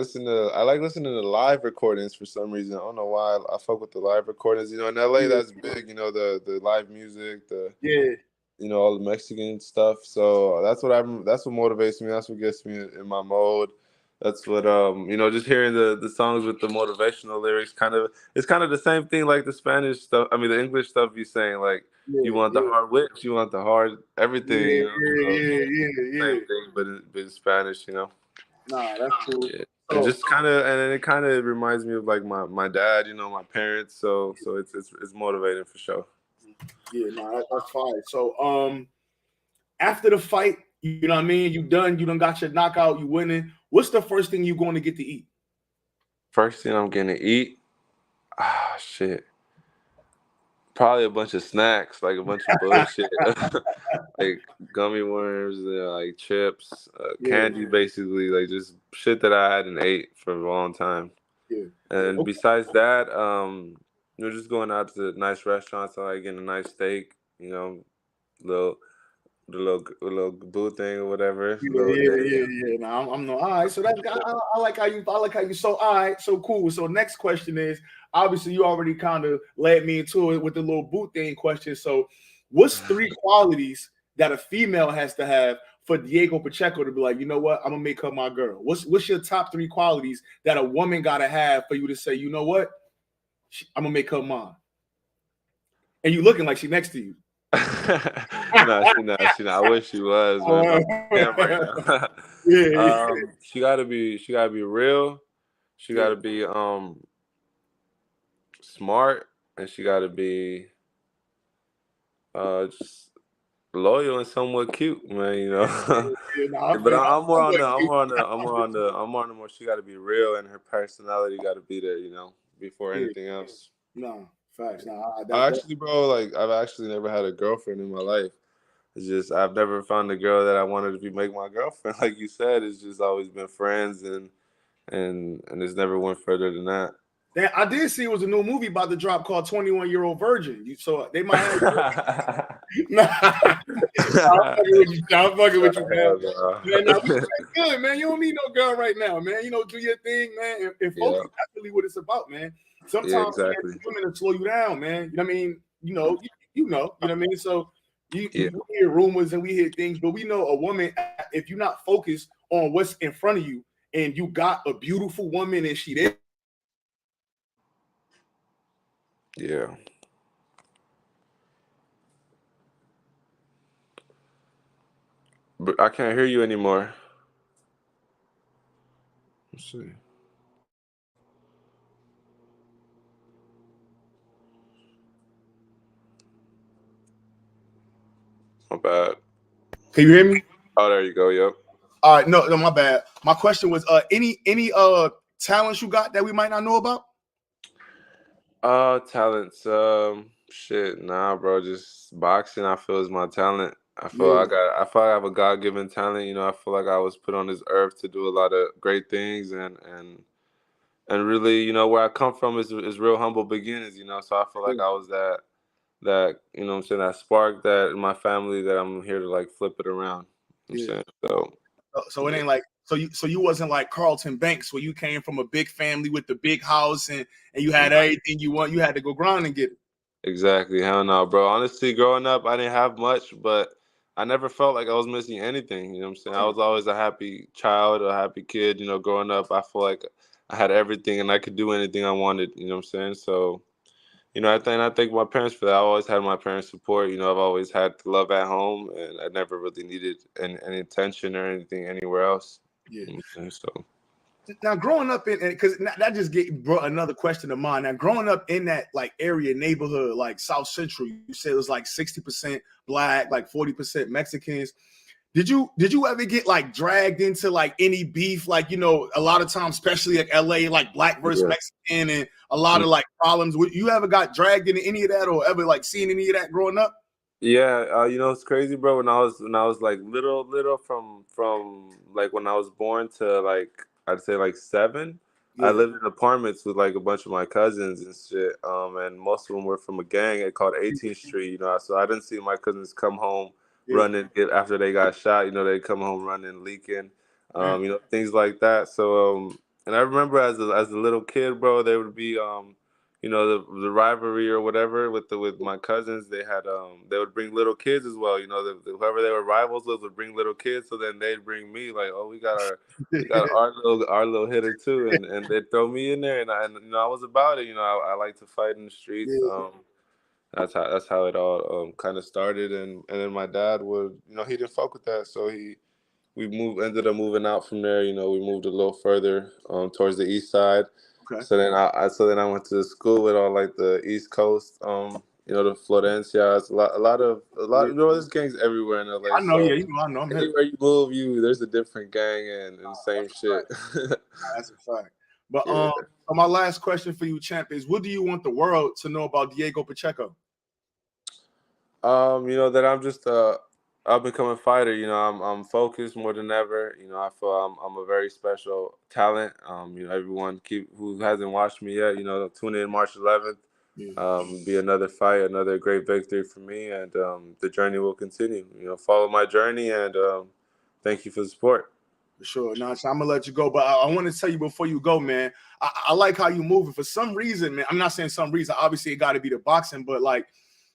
listening to live recordings for some reason. I don't know why. I fuck with the live recordings. In LA, yeah, that's big. The live music, yeah, all the Mexican stuff. So that's what motivates me. That's what gets me in my mode. That's what just hearing the songs with the motivational lyrics it's kind of the same thing like the Spanish stuff. I mean the English stuff you saying like you yeah, want the yeah, hard whips, you want the hard everything, yeah, yeah, So yeah, yeah, same yeah. thing but in Spanish. Nah, that's cool. Yeah. And So just and then it kind of reminds me of like my dad, my parents. So it's motivating for sure. yeah, nah, that's fine. So after the fight, you know what I mean? You done got your knockout, you winning. What's the first thing you going to get to eat? First thing I'm gonna eat, shit. Probably a bunch of snacks, like a bunch of bullshit, like gummy worms, like chips, Yeah, candy, basically, like just shit that I hadn't ate for a long time. yeah. And Okay. besides that, just going out to nice restaurants, I like getting a nice steak, little the little boo thing or whatever, Yeah, little yeah, yeah. yeah, yeah. No, I'm no. All right, so that's I like how you. So all right, so cool. So next question is obviously you already kind of led me into it with the little boot thing question. So, what's three qualities that a female has to have for Diego Pacheco to be like, you know what, I'm gonna make her my girl? What's your top three qualities that a woman gotta have for you to say, you know what, I'm gonna make her mine? And you looking like she next to you. No, she not. I wish she was, man, but I am right now. Yeah, yeah, She gotta be real. She yeah. gotta be smart, and she gotta be just loyal and somewhat cute, man. Yeah, no, I But feel I'm more on like the more. She gotta be real, and her personality gotta be there, before yeah, anything else. no, facts. No, I actually, bro, like I've actually never had a girlfriend in my life. It's just I've never found a girl that I wanted to make my girlfriend. Like you said, it's just always been friends, and it's never went further than that. I did see it was a new movie about to drop called 21-Year-Old Virgin. So they might have. Nah, I'm fucking with you, man. Hell no. Man, nah, we good, man. You don't need no girl right now, man. Do your thing, man, and Yeah, focus. That's really what it's about, man. yeah, Sometimes exactly. women will slow you down, man. You know what I mean? You know what I mean? So Yeah, we hear rumors and we hear things, but we know a woman, if you're not focused on what's in front of you and you got a beautiful woman and she there. yeah. But I can't hear you anymore. Let's see. My bad. Can you hear me? Oh, there you go. Yep. All right, no, my bad. My question was, any talents you got that we might not know about? Talents. Shit. Nah, bro. Just boxing. I feel is my talent. Yeah, I feel like I have a God given talent. I feel like I was put on this earth to do a lot of great things, and really, where I come from is real humble beginnings. So I feel like I was that what I'm saying, that spark that in my family that I'm here to like flip it around. I'm yeah. saying so. So it Yeah, ain't like so you wasn't like Carlton Banks where you came from a big family with the big house and you had everything you want. You had to go grind and get it. exactly. Hell no, bro. Honestly, growing up, I didn't have much, but I never felt like I was missing anything. You know what I'm saying? I was always a happy child, a happy kid. You know, growing up, I feel like I had everything and I could do anything I wanted. You know what I'm saying? So, you know, I thank my parents for that. I always had my parents' support. You know, I've always had love at home, and I never really needed any attention or anything anywhere else. Yeah. You know what I'm saying? So. Now, growing up in, because that just brought another question to mind. Now, growing up in that like area neighborhood, like South Central, you said it was like 60% black, like 40% Mexicans. Did you ever get like dragged into like any beef? Like, you know, a lot of times, especially like LA, like black versus Yeah. Mexican, and a lot of like problems. You ever got dragged into any of that, or ever like seen any of that growing up? Yeah, you know it's crazy, bro. When I was like little from like when I was born to like I'd say like 7, I Yeah. lived in apartments with like a bunch of my cousins and shit. And most of them were from a gang called 18th Street. You know, so I didn't see my cousins come home Yeah. running after they got shot. You know, they come home running, leaking, Yeah. you know, things like that. So and I remember as a little kid, bro, there would be you know the rivalry or whatever with my cousins. They had they would bring little kids as well. You know, whoever they were rivals with would bring little kids, so then they'd bring me like, oh, we got our little hitter too, and they'd throw me in there, and you know I was about it. You know, I like to fight in the streets. Yeah. That's how it all kind of started, and then my dad would, you know, he didn't fuck with that, so we ended up moving out from there. You know, we moved a little further towards the east side. Okay. So then I went to school with all like the East Coast, you know, the Florencias, Yeah. you know, there's gangs everywhere in LA. I know. So Yeah. You know. I know. I'm hip. anywhere you move, there's a different gang and the same That's a shit. fact. That's a fact. But Yeah. my last question for you, champ, is what do you want the world to know about Diego Pacheco? You know that I'm just up and coming fighter. You know, I'm focused more than ever. You know, I feel I'm a very special talent. You know, everyone who hasn't watched me yet, you know, tune in March 11th. Yeah. Be another fight, another great victory for me, and the journey will continue. You know, follow my journey, and thank you for the support. For sure. Now, so I'm gonna let you go, but I want to tell you before you go, man. I like how you moving. For some reason, man. I'm not saying some reason. Obviously, it got to be the boxing, but like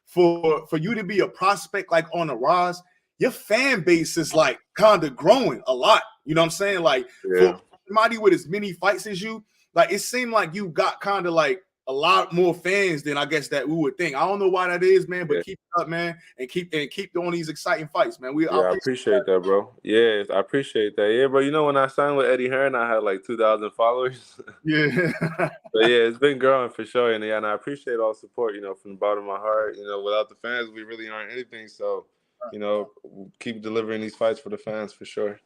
for you to be a prospect like on the rise, your fan base is like kind of growing a lot. You know what I'm saying? Like for Yeah, somebody with as many fights as you, like it seemed like you got kind of like a lot more fans than I guess that we would think. I don't know why that is, man, but yeah. keep it up, man, and keep doing these exciting fights, man. I Yeah, I appreciate appreciate that, bro. Yeah, I appreciate that. Yeah, bro. You know, when I signed with Eddie Hearn, I had like 2,000 followers. Yeah. But yeah, it's been growing for sure, and yeah, and I appreciate all support. You know, from the bottom of my heart. You know, without the fans, we really aren't anything. So, you know, keep delivering these fights for the fans for sure.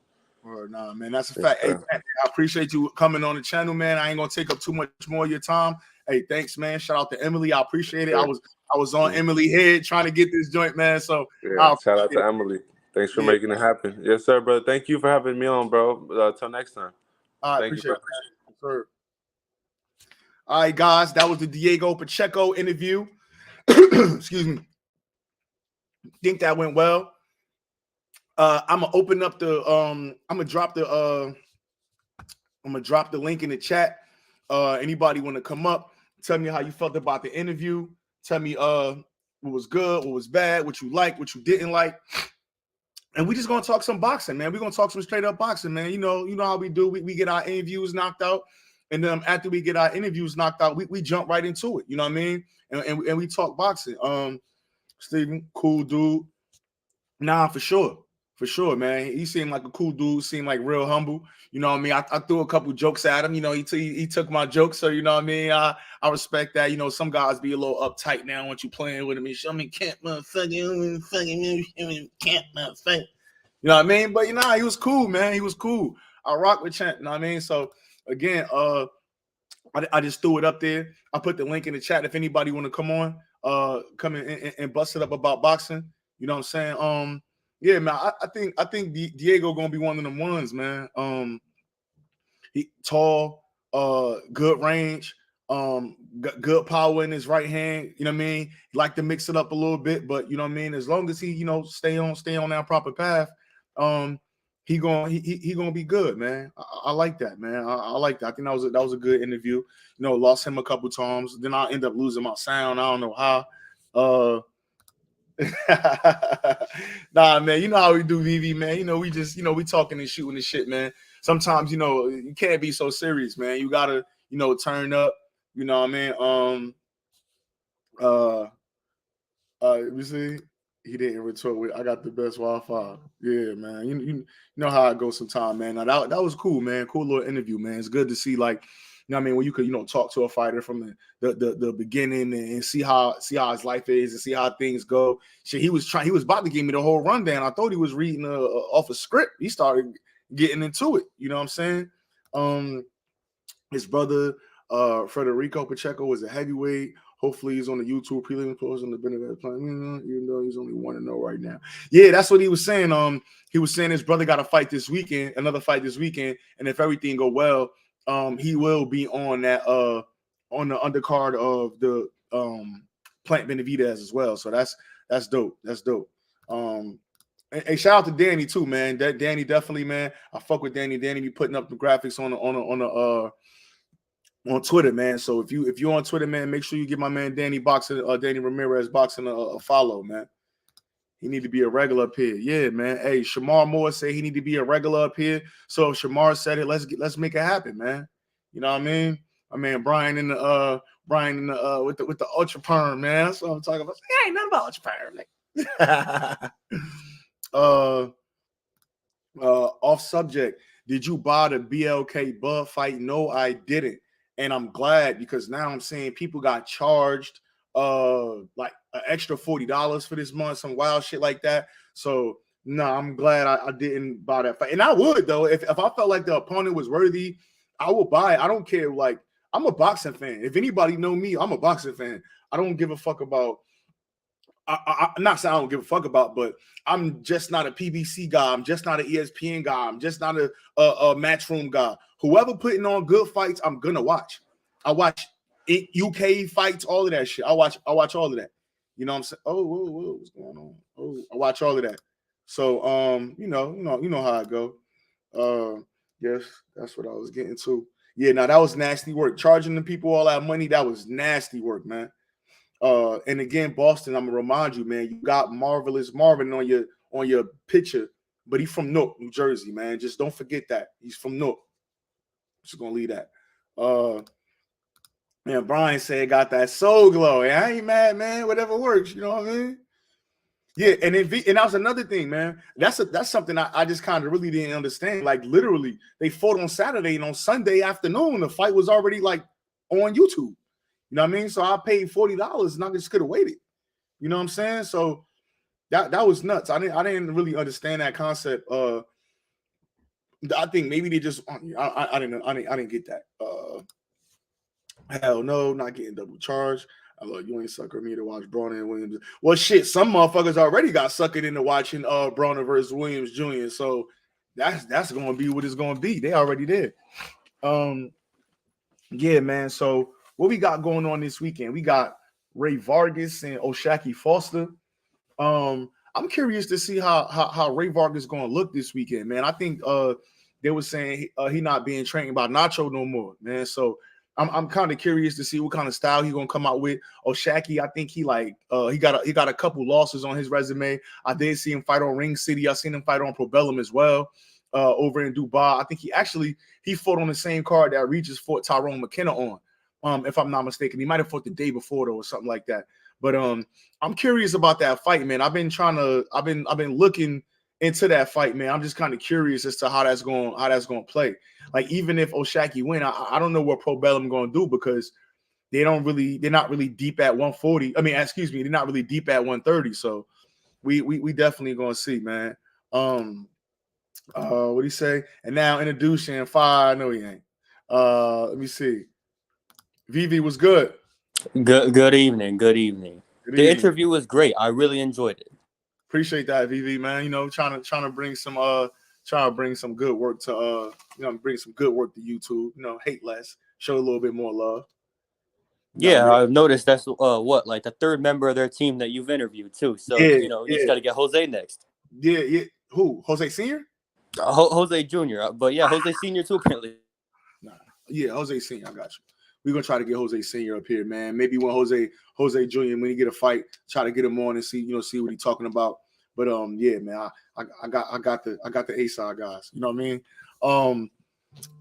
Or nah, man, that's a Yes, fact. Hey, sir. man, I appreciate you coming on the channel, man. I ain't gonna take up too much more of your time. Hey, thanks, man. Shout out to Emily. I appreciate it. Yeah. I was on Mhm. Emily head trying to get this joint, man. So Yeah. I Shout out appreciate to it. Emily. Thanks for Yeah, making it happen. Yes, sir, brother. Thank you for having me on, bro. Till next time. I Thank you, appreciate bro. it. Sir. All right, guys, that was the Diego Pacheco interview. Excuse me. Think that went well. I'm gonna open up the I'm gonna drop the link in the chat. Anybody want to come up, tell me how you felt about the interview. Tell me what was good, what was bad, what you liked, what you didn't like. And we just gonna talk some boxing, man. We're gonna talk some straight up boxing, man. You know how we do. We get our interviews knocked out, and then after we get our interviews knocked out, we jump right into it. You know what I mean? And we talk boxing. Steven, cool dude. Nah, for sure, man. He seemed like a cool dude. Seemed like real humble. You know what I mean? I threw a couple jokes at him. You know, he took my jokes. So you know what I mean? I respect that. You know, some guys be a little uptight now once you playing with him. You show me can't motherfucking can't motherfucking. You know what I mean? But you know, he was cool, man. He was cool. I rock with Champ. You know what I mean? So again, I just threw it up there. I put the link in the chat if anybody want to come on, come in and bust it up about boxing. You know what I'm saying? Yeah, man. I think Diego gonna be one of them ones, man. He tall, good range, good power in his right hand. You know what I mean? He like to mix it up a little bit, but you know what I mean. As long as he, stay on that proper path, um, he gonna be good, man. I like that, man. I like that. I think that was a good interview. You know, lost him a couple times. Then I end up losing my sound. I don't know how. Nah, man, you know how we do, VV, man. We just, we talking and shooting and shit, man. Sometimes, you can't be so serious, man. You gotta, turn up. You know what I mean? Uh, you see, he didn't retort with, "I got the best Wi-Fi." Yeah, man. You know how it goes sometimes, man. Now, that was cool, man. Cool little interview, man. It's good to see, like, what I mean, when you could, talk to a fighter from the beginning and see how his life is and see how things go. Shit, he was about to give me the whole rundown. I thought he was reading off a script. He started getting into it. You know what I'm saying? His brother, Federico Pacheco, was a heavyweight. Hopefully, he's on the YouTube prelim post on the benefit plan, even though he's only 1-0 right now. Yeah, that's what he was saying. He was saying his brother got a fight this weekend, another fight this weekend, and if everything go well, he will be on that on the undercard of the Plant Benavidez as well. So that's dope. That's dope. Hey, shout out to Danny too, man. That Danny definitely, man. I fuck with Danny. Danny be putting up the graphics on Twitter, man. So if you're on Twitter, man, make sure you give my man Danny Ramirez boxing a follow, man. He need to be a regular up here. Yeah, man. Hey, Shamar Moore say he need to be a regular up here. So if Shamar said it, let's make it happen, man. You know what I mean? My man Brian in the with the ultra perm, man. That's what I'm talking about. Hey, ain't nothing about ultra perm. Off subject. Did you buy the BLK Bud fight? No, I didn't. And I'm glad, because now I'm seeing people got charged like an extra $40 for this month, some wild shit like that. So no, I'm glad I didn't buy that fight. And I would, though, if I felt like the opponent was worthy, I would buy it. I don't care. Like, I'm a boxing fan. If anybody know me, I'm a boxing fan. I don't give a fuck about I'm not saying I don't give a fuck about, but I'm just not a PBC guy. I'm just not an ESPN guy. I'm just not a Matchroom guy. Whoever putting on good fights, I'm gonna watch. I watch UK fights, all of that shit. I watch all of that. You know what I'm saying? Oh, whoa, what's going on? Oh, I watch all of that. So you know how I go. Yes, that's what I was getting to. Yeah, now that was nasty work. Charging the people all that money, that was nasty work, man. And again, Boston, I'm gonna remind you, man, you got Marvelous Marvin on your picture, but he's from Newark, New Jersey, man. Just don't forget that. He's from Newark. Just gonna leave that. Man, Brian said got that soul glow. I ain't mad, man. Whatever works, you know what I mean? Yeah, and that was another thing, man. That's something I just kind of really didn't understand. Like, literally, they fought on Saturday, and on Sunday afternoon, the fight was already like on YouTube. You know what I mean? So I paid $40 and I just could have waited. You know what I'm saying? So that was nuts. I didn't really understand that concept. I think maybe they just I didn't get that. Hell no, not getting double charged. You ain't sucker me to watch Braun and Williams. Well, shit, some motherfuckers already got suckered into watching Braun versus Williams Jr. So that's gonna be what it's gonna be. They already did. Yeah, man. So what we got going on this weekend? We got Ray Vargas and O'Shaquie Foster. I'm curious to see how Ray Vargas is going to look this weekend, man. I think they were saying he not being trained by Nacho no more, man. So I'm kind of curious to see what kind of style he's gonna come out with. O'Shaquie, I think he got a couple losses on his resume. I did see him fight on Ring City. I seen him fight on Probellum as well. Over in Dubai. I think he fought on the same card that Regis fought Tyrone McKenna on. If I'm not mistaken, he might have fought the day before though, or something like that. But I'm curious about that fight, man. I've been looking into that fight, man. I'm just kind of curious as to how that's going to play. Like, even if O'Shaquie win, I don't know what Probellum going to do, because they're not really deep at 140. I mean, excuse me, they're not really deep at 130. So we definitely going to see, man. What do you say? And now introducing five. No, he ain't. Let me see. VV was good. Good evening. The interview was great. I really enjoyed it. Appreciate that, VV, man. Trying to bring some good work to bring some good work to YouTube. Hate less, show a little bit more love. Yeah, I've noticed that's like the third member of their team that you've interviewed too. So you just got to get Jose next. Yeah. Who? Jose Senior? Jose Jr. But yeah, Jose Senior too apparently. Nah. Yeah, Jose Senior. I got you. we're gonna try to get Jose Senior up here, man. Maybe when Jose Junior, when he get a fight, try to get him on and see what he's talking about. But yeah, man, I got the A-side guys. You know what I mean?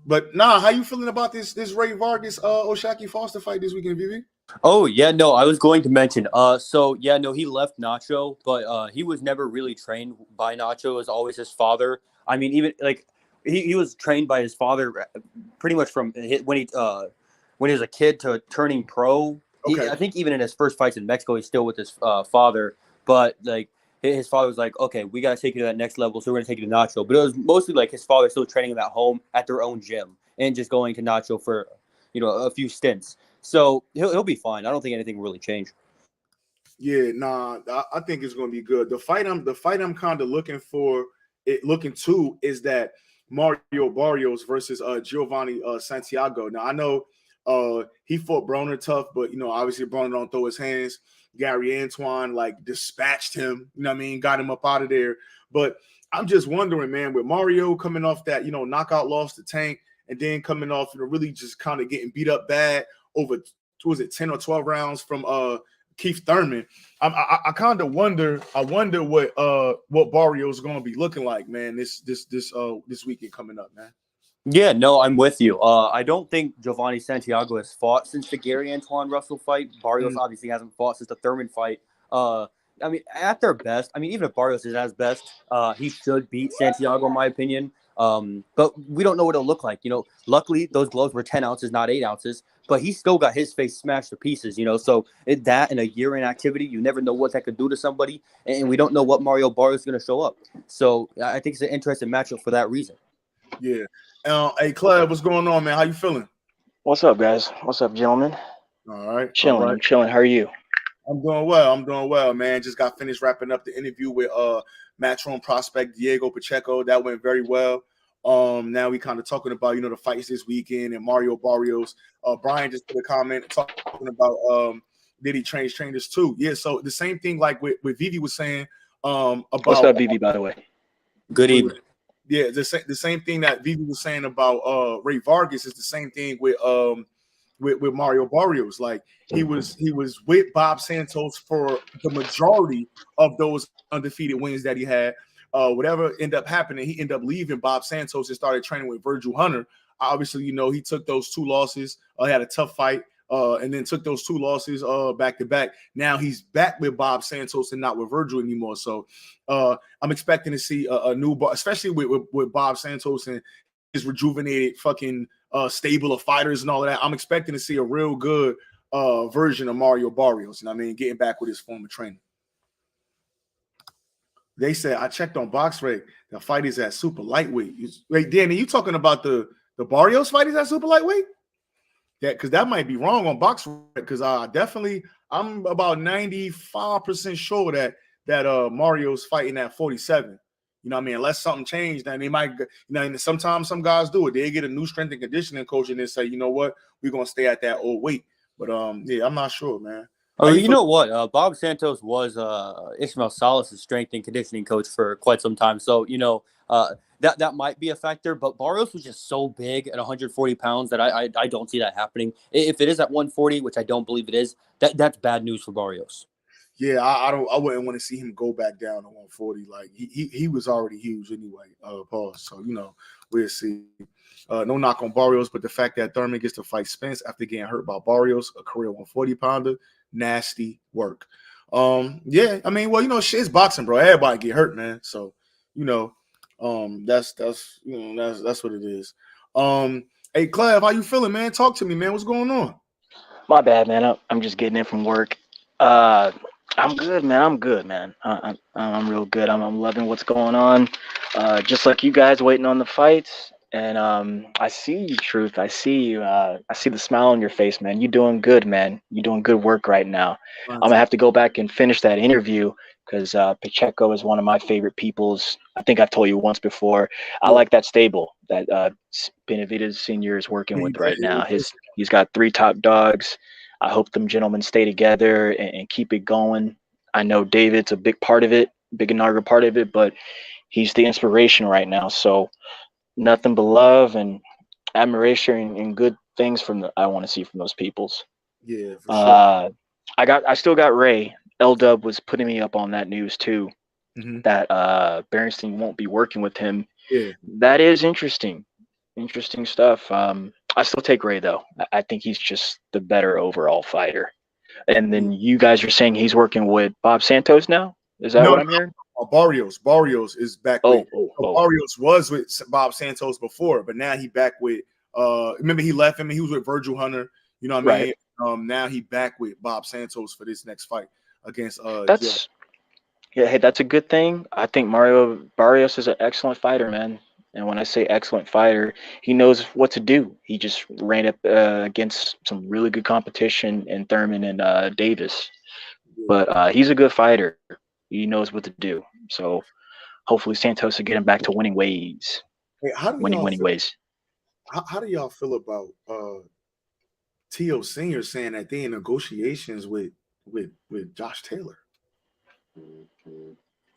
But nah, how you feeling about this Ray Vargas O'Shaquie Foster fight this weekend, Vivi? Oh yeah, no, I was going to mention. So yeah, no, he left Nacho, but he was never really trained by Nacho. It was always his father. I mean, even like he was trained by his father pretty much from when he was a kid to turning pro. Okay. I think even in his first fights in Mexico, he's still with his father. But like his father was like, okay, we got to take you to that next level, so we're gonna take you to Nacho. But it was mostly like his father still training him at home at their own gym and just going to Nacho for a few stints. So he'll be fine. I don't think anything will really change. Yeah, nah, I think it's gonna be good. The fight I'm kind of looking to is that Mario Barrios versus Giovanni Santiago. Now I know he fought Broner tough, but obviously Broner don't throw his hands. Gary Antoine like dispatched him, you know what I mean, got him up out of there. But I'm just wondering, man, with Mario coming off that knockout loss to Tank, and then coming off really just kind of getting beat up bad over 10 or 12 rounds from Keith Thurman. I kind of wonder. I wonder what Barrios going to be looking like, man. This weekend coming up, man. Yeah, no, I'm with you. I don't think Giovanni Santiago has fought since the Gary Antoine Russell fight. Barrios obviously hasn't fought since the Thurman fight. I mean, at their best, I mean, even if Barrios is at his best, he should beat Santiago, in my opinion. But we don't know what it'll look like. Luckily, those gloves were 10 ounces, not 8 ounces. But he still got his face smashed to pieces, So that in a year in activity, you never know what that could do to somebody. And we don't know what Mario Barrios is going to show up. So I think it's an interesting matchup for that reason. Yeah. Hey, Clive, what's going on, man? How you feeling? What's up, guys? What's up, gentlemen? All right. Chilling. All right. I'm chilling. How are you? I'm doing well, man. Just got finished wrapping up the interview with Matchroom prospect Diego Pacheco. That went very well. Now we kind of talking about the fights this weekend and Mario Barrios. Brian just put a comment talking about did he train trainers too? Yeah, so the same thing like with Vivi was saying about what's up, Vivi, by the way. Good evening. Yeah, the same thing that Vivi was saying about Ray Vargas is the same thing with Mario Barrios. Like he was with Bob Santos for the majority of those undefeated wins that he had. Whatever ended up happening, he ended up leaving Bob Santos and started training with Virgil Hunter. Obviously, he took those 2 losses. Had a tough fight, and then took those 2 losses back to back. Now he's back with Bob Santos and not with Virgil anymore. So I'm expecting to see a new, especially with Bob Santos and his rejuvenated fucking stable of fighters and all of that. I'm expecting to see a real good version of Mario Barrios. Getting back with his former trainer. They said I checked on BoxRec. The fight is at super lightweight. Wait, Danny, you talking about the Barrios fight is at super lightweight? Yeah, because that might be wrong on BoxRec. Because I'm about 95% sure that Mario's fighting at 47. Unless something changed, then they might. Sometimes some guys do it. They get a new strength and conditioning coach and they say, you know what, we're gonna stay at that old weight. But yeah, I'm not sure, man. Oh, you know what? Bob Santos was Ismael Salas' strength and conditioning coach for quite some time. So, that might be a factor. But Barrios was just so big at 140 pounds that I don't see that happening. If it is at 140, which I don't believe it is, that's bad news for Barrios. Yeah, I wouldn't want to see him go back down to 140. Like he was already huge anyway. Pause. So we'll see. No knock on Barrios, but the fact that Thurman gets to fight Spence after getting hurt by Barrios, a career 140 pounder, nasty work. Yeah, shit's boxing, bro. Everybody get hurt, man. So that's what it is. Hey, Clive, how you feeling, man? Talk to me, man. What's going on? My bad, man. I'm just getting in from work. I'm good, man. I'm real good. I'm loving what's going on. Just like you guys waiting on the fights. And I see you, Truth. I see you. I see the smile on your face, man. You're doing good, man. You're doing good work right now. I'm going to have to go back and finish that interview because Pacheco is one of my favorite peoples. I think I've told you once before. I like that stable that Benavidez Sr. is working with right now. He's got 3 top dogs. I hope them gentlemen stay together and keep it going. I know David's a big part of it, big inaugural part of it, but he's the inspiration right now. So nothing but love and admiration and good things I want to see from those peoples. Yeah, for sure. I still got Ray. L-Dub was putting me up on that news too, that Berenstein won't be working with him. Yeah. That is interesting. Interesting stuff. I still take Ray though. I think he's just the better overall fighter. And then you guys are saying he's working with Bob Santos now? Is that No, what I'm hearing? Barrios. Barrios is back with Oh. Barrios was with Bob Santos before, but now he back with remember he left him and he was with Virgil Hunter, you know what I mean? Now he back with Bob Santos for this next fight against That's hey, that's a good thing. I think Mario Barrios is an excellent fighter, man. And when I say excellent fighter, he knows what to do. He just ran up against some really good competition in Thurman and Davis. But he's a good fighter. He knows what to do. So hopefully Santos will get him back to winning ways. Hey, winning ways. How do y'all feel about T.O. Senior saying that they in negotiations with Josh Taylor?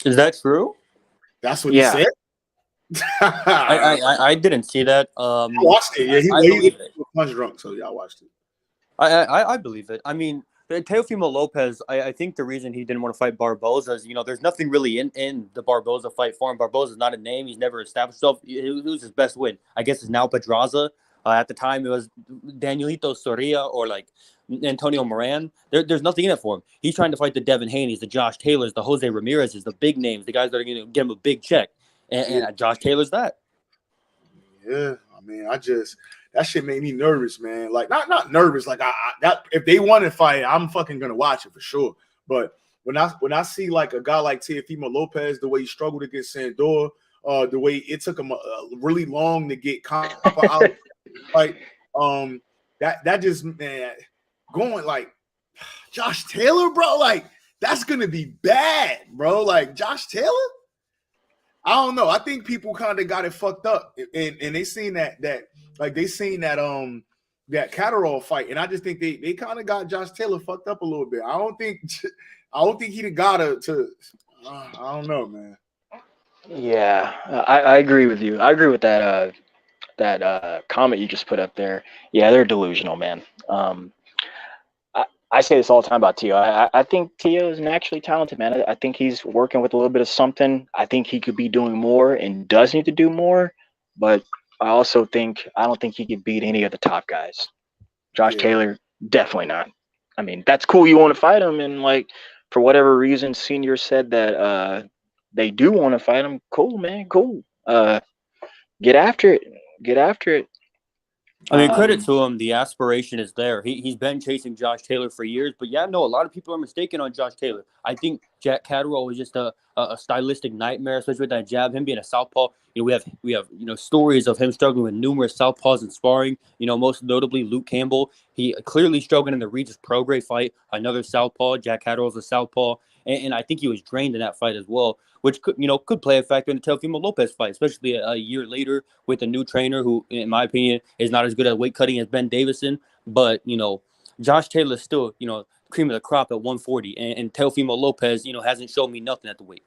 Is that true? That's what he said. I didn't see that. I watched it. Yeah, he was punch drunk, so y'all watched it. I believe it. I mean, Teofimo Lopez, I think the reason he didn't want to fight Barboza is, there's nothing really in the Barboza fight for him. Barboza is not a name. He's never established himself. It was his best win. I guess it's now Pedraza. At the time, it was Danielito Soria or like Antonio Moran. There's nothing in it for him. He's trying to fight the Devin Haney's, the Josh Taylors, the Jose Ramirez's, the big names, the guys that are going to get him a big check. And Josh Taylor's that. Yeah, I mean, that shit made me nervous, man. Like, not nervous. Like, that if they want to fight, I'm fucking gonna watch it for sure. But when I see like a guy like Teofimo Lopez, the way he struggled against Sandor, the way it took him really long to get Kampa out, like, that just, man, going like Josh Taylor, bro, like that's gonna be bad, bro. Like Josh Taylor. I don't know. I think people kind of got it fucked up, and they seen that Catterall fight, and I just think they kind of got Josh Taylor fucked up a little bit. I don't think he got to. I don't know, man. Yeah, I agree with you. I agree with that comment you just put up there. Yeah, they're delusional, man. I say this all the time about Tio. I think Tio is naturally talented, man. I think he's working with a little bit of something. I think he could be doing more and does need to do more. But I also think I don't think he could beat any of the top guys. Josh Taylor, definitely not. I mean, that's cool. You want to fight him, and like for whatever reason, Senior said that they do want to fight him. Cool, man. Cool. Get after it. Get after it. I mean, credit to him. The aspiration is there. He's been chasing Josh Taylor for years. But yeah, no, a lot of people are mistaken on Josh Taylor. I think Jack Catterall was just a stylistic nightmare, especially with that jab. Him being a southpaw. We have stories of him struggling with numerous southpaws in sparring. Most notably Luke Campbell. He clearly struggled in the Regis Prograis fight. Another southpaw. Jack Catterall's a southpaw, and I think he was drained in that fight as well, which could play a factor in the Teofimo Lopez fight, especially a year later with a new trainer who, in my opinion, is not as good at weight cutting as Ben Davison. But Josh Taylor is still cream of the crop at 140, and Teofimo Lopez hasn't shown me nothing at the weight.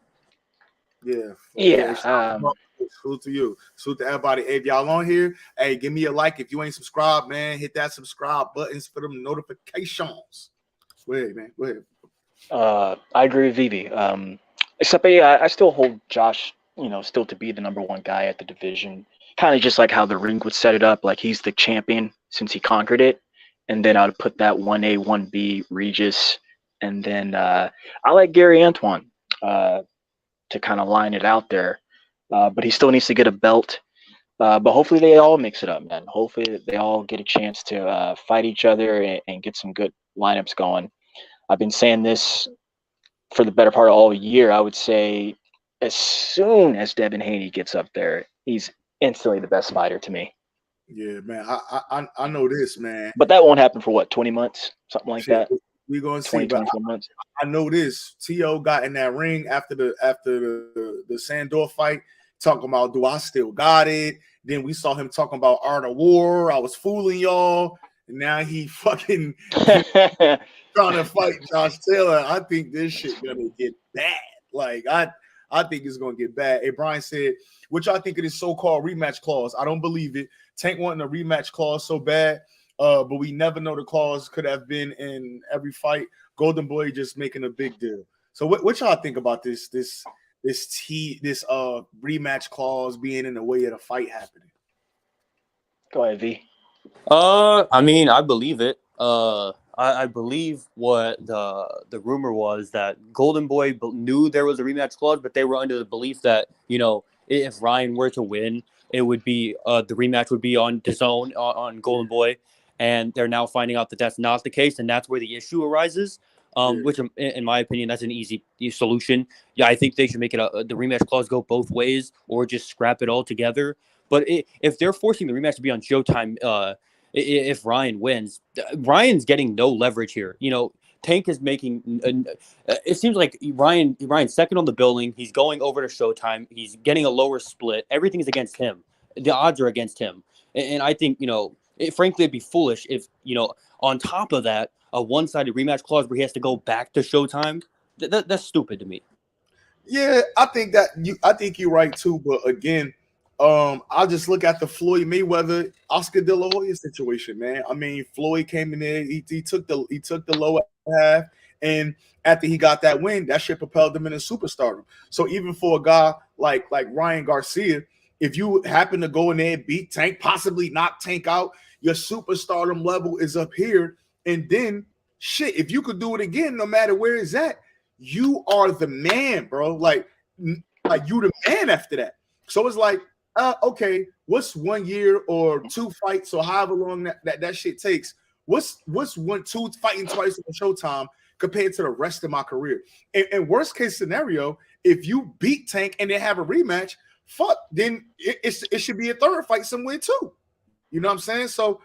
Yeah. Salute to you. Salute to everybody. Hey, if y'all on here, hey, give me a like. If you ain't subscribed, man, hit that subscribe buttons for them notifications. Go ahead, man. Go ahead. I agree with Vivi. Except, I still hold Josh, still to be the number one guy at the division. Kind of just like how the ring would set it up, like he's the champion since he conquered it. And then I'd put that 1A, 1B Regis. And then I like Gary Antoine to kind of line it out there. But he still needs to get a belt. But hopefully they all mix it up, man. Hopefully they all get a chance to fight each other and get some good lineups going. I've been saying this for the better part of all year. I would say as soon as Devin Haney gets up there, he's instantly the best fighter to me. Yeah, man. I know this, man. But that won't happen for what, 20 months? Something like that. We're gonna see. 24 months. I know this. T.O. got in that ring after the Sandor fight, talking about, do I still got it? Then we saw him talking about Art of War. I was fooling y'all. And now he fucking trying to fight Josh Taylor. I think this shit gonna get bad. Like I think it's gonna get bad. Hey, Brian said, what y'all think of this so-called rematch clause? I don't believe it. Tank wanting a rematch clause so bad. but we never know the clause could have been in every fight. Golden Boy just making a big deal. So what y'all think about this rematch clause being in the way of the fight happening? Go ahead, V. I mean, I believe it. I believe what the rumor was that Golden Boy knew there was a rematch clause, but they were under the belief that, you know, if Ryan were to win, it would be the rematch would be on DAZN on Golden Boy, and they're now finding out that that's not the case, and that's where the issue arises. Which, in my opinion, that's an easy solution. Yeah, I think they should make it the rematch clause go both ways, or just scrap it all together. But if they're forcing the rematch to be on Showtime, if Ryan wins, Ryan's getting no leverage here. You know, Tank is making. It seems like Ryan's second on the billing. He's going over to Showtime. He's getting a lower split. Everything is against him. The odds are against him, and I think, you know, frankly, it'd be foolish if, you know, on top of that, a one-sided rematch clause where he has to go back to Showtime. That's stupid to me. Yeah, I think you're right too. But again, I'll just look at the Floyd Mayweather Oscar De La Hoya situation, man. I mean, Floyd came in there, he took the lower half, and after he got that win, that shit propelled him into superstardom. So even for a guy like Ryan Garcia, if you happen to go in there and beat Tank, possibly knock Tank out, your superstardom level is up here. And then shit, if you could do it again, no matter where it's at, you are the man, bro. Like you the man after that. So it's like, okay, what's 1 year or 2 fights or however long that shit takes? What's 2 fighting twice on Showtime compared to the rest of my career? And worst case scenario, if you beat Tank and then have a rematch, then it should be a third fight somewhere too. You know what I'm saying? So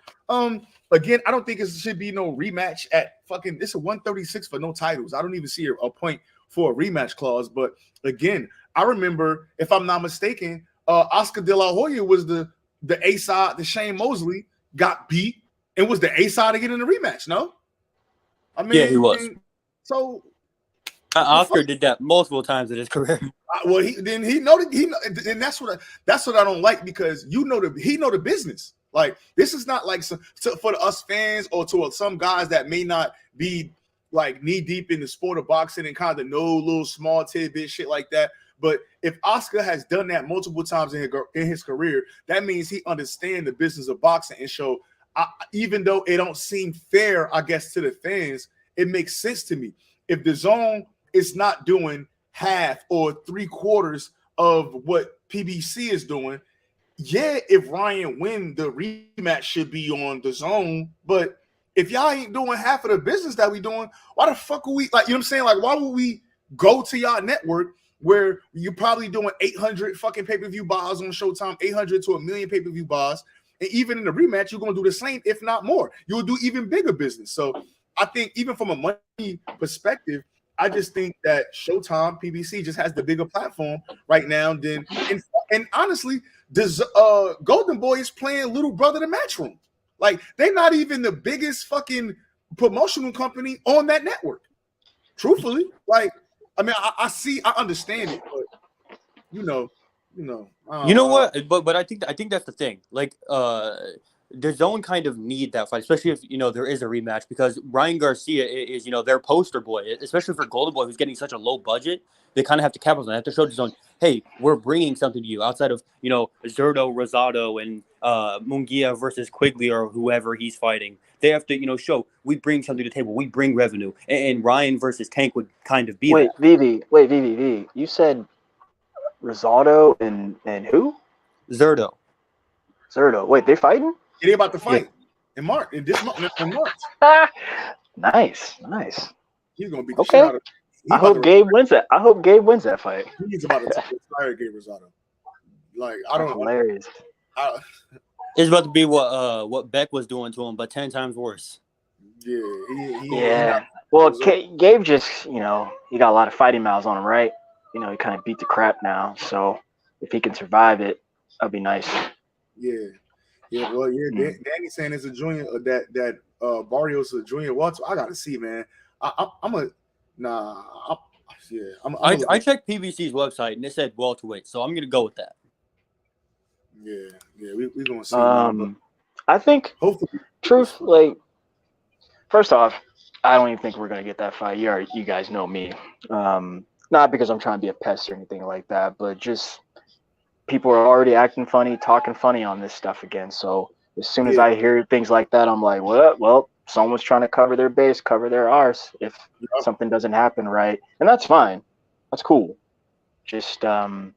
again, I don't think it should be no rematch at fucking. It's a 136 for no titles. I don't even see a point for a rematch clause. But again, I remember, if I'm not mistaken, Oscar De La Hoya was the A side. The Shane Mosley got beat and was the A side to get in the rematch. No, I mean, Yeah, he was. So Oscar did that multiple times in his career. Well, he know and that's what I don't like, because he know the business. Like, this is not like for us fans or to some guys that may not be like knee deep in the sport of boxing and kind of know little small tidbit shit like that. But if Oscar has done that multiple times in his career, that means he understands the business of boxing. And so, even though it don't seem fair, I guess, to the fans, it makes sense to me. If the zone is not doing half or 3/4 of what PBC is doing, yeah, if Ryan win, the rematch should be on the zone. But if y'all ain't doing half of the business that we doing, why the fuck are we, like, you know what I'm saying? Like, why would we go to y'all network where you're probably doing 800 fucking pay-per-view buys on Showtime, 800 to 1 million pay-per-view buys, and even in the rematch, you're going to do the same, if not more. You'll do even bigger business. So I think even from a money perspective, I just think that Showtime, PBC, just has the bigger platform right now. And honestly, Golden Boy is playing little brother the Matchroom. Like, they're not even the biggest fucking promotional company on that network. Truthfully, like, I mean, I understand it, but you know What? But I think that's the thing. Like, the zone kind of need that fight, especially if, you know, there is a rematch, because Ryan Garcia is, you know, their poster boy, especially for Golden Boy, who's getting such a low budget. They kind of have to capitalize. They have to show the zone, hey, we're bringing something to you outside of, you know, Zurdo, Rosado, and Munguia versus Quigley or whoever he's fighting. They have to, you know, show we bring something to the table. We bring revenue, and Ryan versus Tank would kind of be that. Wait, VV. You said Rosado and who? Zurdo. Wait, they fighting? They about to fight in March. In March. Nice. He's gonna beat the shit out of. I hope Gabe wins that fight. He's about to retire Gabe Rosado. Like, I don't know. Hilarious. It's about to be what Beck was doing to him, but 10 times worse. Yeah. Well, Gabe just, you know, he got a lot of fighting miles on him, right? You know, he kind of beat the crap now. So if he can survive it, that'd be nice. Yeah. Well, Danny's saying it's a junior that Barrios a junior welter. I gotta see, man. I checked PBC's website and it said welterweight, so I'm gonna go with that. Yeah, we gonna see. I think Hopefully, truth. Like, first off, I don't even think we're gonna get that fight. You guys know me. Not because I'm trying to be a pest or anything like that, but just people are already acting funny, talking funny on this stuff again. So as soon as yeah, I hear things like that, I'm like, well, someone's trying to cover their base, cover their arse if yeah. something doesn't happen right, and that's fine. That's cool. Just I'm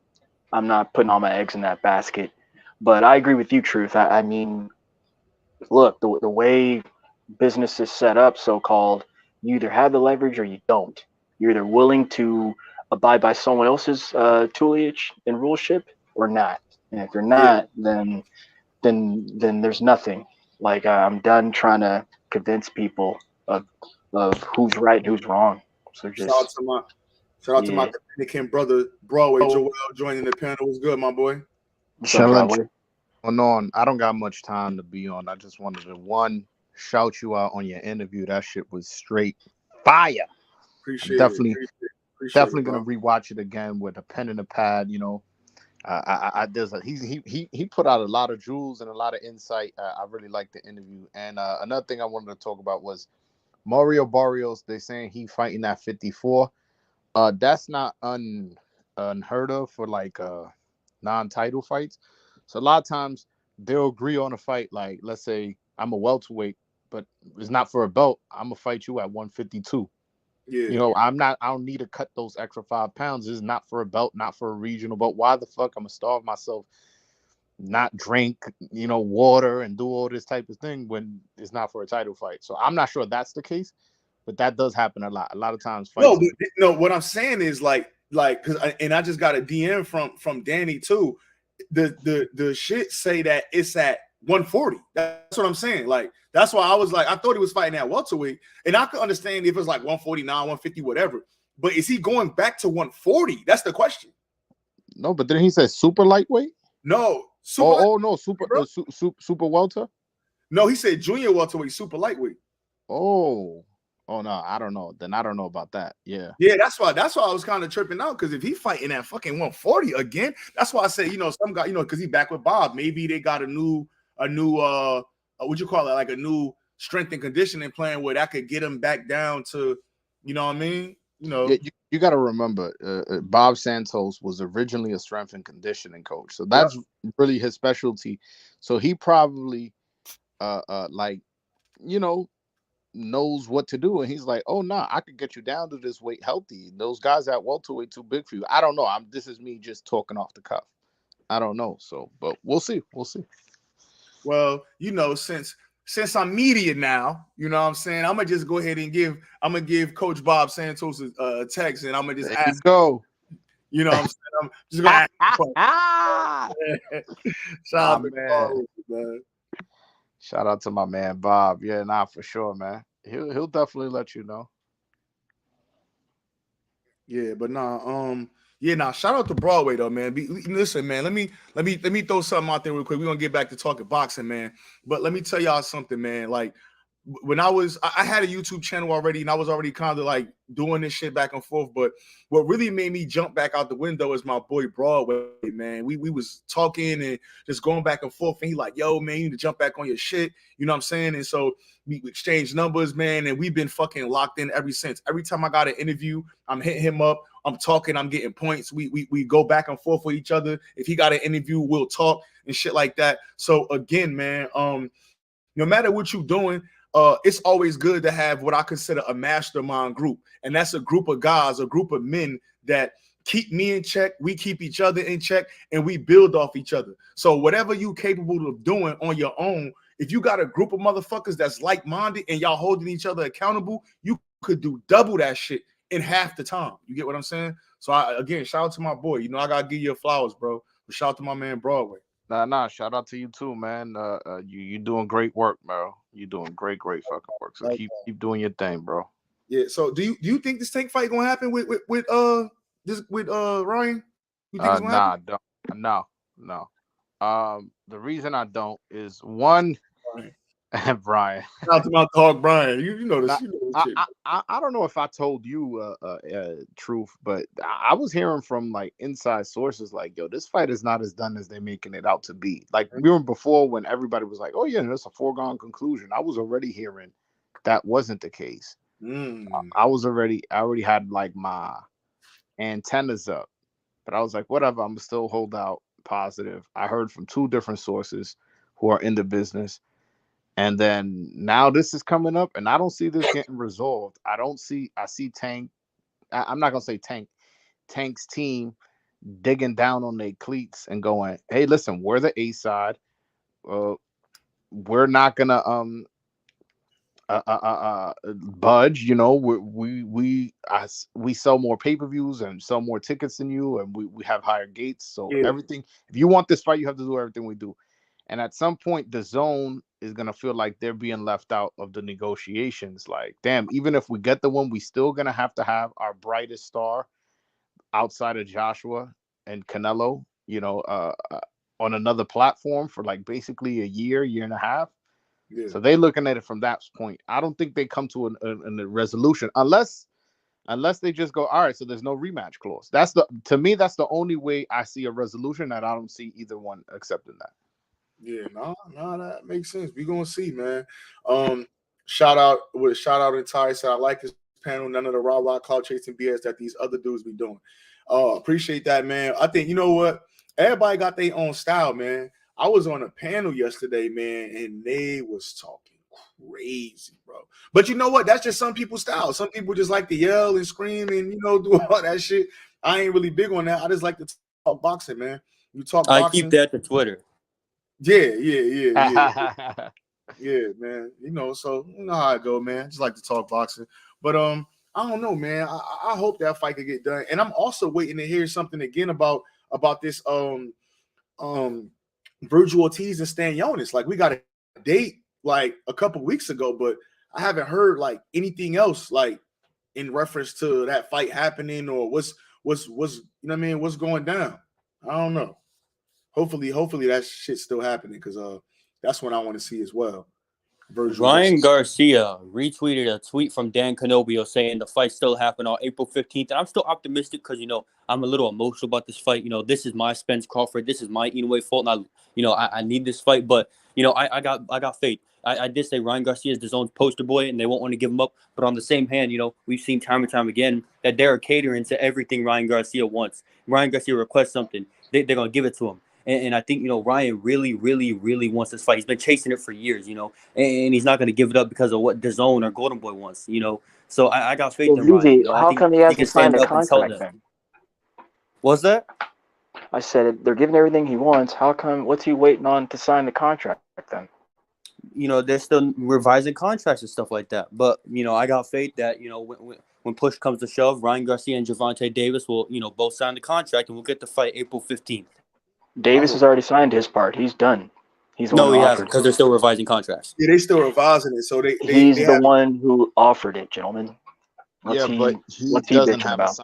not putting all my eggs in that basket. But I agree with you, Truth. I mean, look, the way business is set up, so called, you either have the leverage or you don't. You're either willing to abide by someone else's tutelage and ruleship or not. And if you're Yeah. not, then there's nothing. Like I'm done trying to convince people of who's right and who's wrong. So Shout out just to my shout out to my yeah. Dominican brother Broadway Joel joining the panel. Was good, my boy. What's up, Chilling Broadway? on. I don't got much time to be on. I just wanted to shout you out on your interview. That shit was straight fire. I'm Appreciate it. Appreciate definitely it, bro. gonna rewatch it again with a pen and a pad. He put out a lot of jewels and a lot of insight. I really liked the interview. And another thing I wanted to talk about was Mario Barrios. They saying he fighting at 54. That's not unheard of for like non-title fights. So a lot of times they'll agree on a fight. Like, let's say I'm a welterweight, but it's not for a belt. I'm gonna fight you at 152. Yeah. I don't need to cut those extra 5 pounds. This is not for a belt, not for a regional belt. Why the fuck I'm gonna starve myself, not drink, water and do all this type of thing when it's not for a title fight? So I'm not sure that's the case, but that does happen a lot. A lot of times No, fights. but no. What I'm saying is like because I just got a DM from Danny too. The shit say that it's at 140. That's what I'm saying. Like that's why I was like I thought he was fighting at welterweight, and I could understand if it's like 149, 150, whatever. But is he going back to 140? That's the question. No, but then he said super lightweight. No, super. No, super bro. super welter. No, he said junior welterweight, super lightweight. Oh no, I don't know. Then I don't know about that. Yeah. Yeah, that's why I was kind of tripping out because if he fighting at fucking 140 again, that's why I say some guy because he back with Bob. Maybe they got a new what you call it, like a new strength and conditioning plan where that could get him back down to, you know what I mean? Yeah, you got to remember, Bob Santos was originally a strength and conditioning coach, so Yep. that's really his specialty. So he probably, like, knows what to do, and he's like, "Oh no, I could get you down to this weight healthy. Those guys at welterweight too big for you." I don't know. This is me just talking off the cuff. I don't know. So, but we'll see. We'll see. Well, since I'm media now, you know what I'm saying? I'm gonna just go ahead and give Coach Bob Santos a text, and I'm gonna just There ask. you go. You know what I'm saying? I'm just gonna ask. Shout out My to man. Carlos, man. Shout out to my man Bob. Yeah, nah, for sure, man. He'll definitely let you know. Yeah, but shout out to Broadway though, man. Listen, man, let me throw something out there real quick. We're gonna get back to talking boxing, man. But let me tell y'all something, man. Like when I had a YouTube channel already, and I was already kind of like doing this shit back and forth. But what really made me jump back out the window is my boy Broadway, man. We was talking and just going back and forth, and he like, yo, man, you need to jump back on your shit. You know what I'm saying? And so we exchanged numbers, man, and we've been fucking locked in ever since. Every time I got an interview, I'm hitting him up. I'm talking, I'm getting points. We go back and forth with each other. If he got an interview, we'll talk and shit like that. So again, man, no matter what you're doing, it's always good to have what I consider a mastermind group. And that's a group of guys, a group of men that keep me in check. We keep each other in check and we build off each other. So whatever you capable of doing on your own, if you got a group of motherfuckers that's like-minded and y'all holding each other accountable, you could do double that shit in half the time. You get what I'm saying? So again, shout out to my boy. I gotta give you flowers, bro. But shout out to my man Broadway. Nah. Shout out to you too, man. You doing great work, bro. You doing great fucking work. So keep doing your thing, bro. Yeah. So do you think this tank fight gonna happen with Ryan? You think it's gonna happen? No. The reason I don't is one, Right. Brian. Shout out to my dog Brian. You know this. Now, You know this I, shit. I don't know if I told you truth, but I was hearing from like inside sources like, yo, this fight is not as done as they're making it out to be. Like we were before when everybody was like, oh yeah, that's a foregone conclusion. I was already hearing that wasn't the case. Mm. I already had like my antennas up, but I was like, whatever, I'm still hold out positive. I heard from two different sources who are in the business. And then now this is coming up, and I don't see this getting resolved. I see Tank. I'm not gonna say Tank. Tank's team digging down on their cleats and going, "Hey, listen, we're the A side. We're not gonna budge. You know, we sell more pay per views and sell more tickets than you, and we have higher gates. So Yeah. everything. If you want this fight, you have to do everything we do. And at some point, the zone is gonna feel like they're being left out of the negotiations. Like, damn, even if we get the one, we still gonna have to have our brightest star outside of Joshua and Canelo. On another platform for like basically a year and a half. Yeah. So they looking at it from that point. I don't think they come to a resolution unless they just go, all right, so there's no rematch clause. To me, that's the only way I see a resolution, and I don't see either one accepting that. Yeah, no, that makes sense. We gonna see, man. Shout out and Ty said I like this panel. None of the raw cloud chasing BS that these other dudes be doing. Appreciate that, man. I think you know what? Everybody got their own style, man. I was on a panel yesterday, man, and they was talking crazy, bro. But you know what? That's just some people's style. Some people just like to yell and scream and do all that shit. I ain't really big on that. I just like to talk boxing, man. You talk I boxing. keep that to Twitter. Yeah. Yeah, man. So you know how I go, man. Just like to talk boxing. But I don't know, man. I hope that fight could get done. And I'm also waiting to hear something again about this Virgil Ortiz and Stan Jonas. Like we got a date like a couple weeks ago, but I haven't heard like anything else like in reference to that fight happening or what's what's going down. I don't know. Hopefully that shit's still happening because that's what I want to see as well. Virgil Ryan Garcia retweeted a tweet from Dan Canobio saying the fight still happened on April 15th. And I'm still optimistic because, I'm a little emotional about this fight. This is my Spence Crawford. This is my Inoue fault. And I need this fight. But, I got faith. I did say Ryan Garcia is the zone's poster boy and they won't want to give him up. But on the same hand, we've seen time and time again that they're catering to everything Ryan Garcia wants. Ryan Garcia requests something, they're going to give it to him. And I think, Ryan really, really, really wants this fight. He's been chasing it for years, and he's not going to give it up because of what DAZN or Golden Boy wants, So I got faith in Ryan. I How think come he he hasn't can signed stand a up and tell contract them. then? What's that? I said they're giving everything he wants. How come? What's he waiting on to sign the contract then? They're still revising contracts and stuff like that. But, I got faith that, when push comes to shove, Ryan Garcia and Gervonta Davis will, both sign the contract and we'll get the fight April 15th. Davis has already signed his part. He's done. He's the one No, who he hasn't offered. because they're still revising contracts. Yeah, they still revising it, so He's they the have. one who offered it, gentlemen. But he What's he doesn't bitching have a about?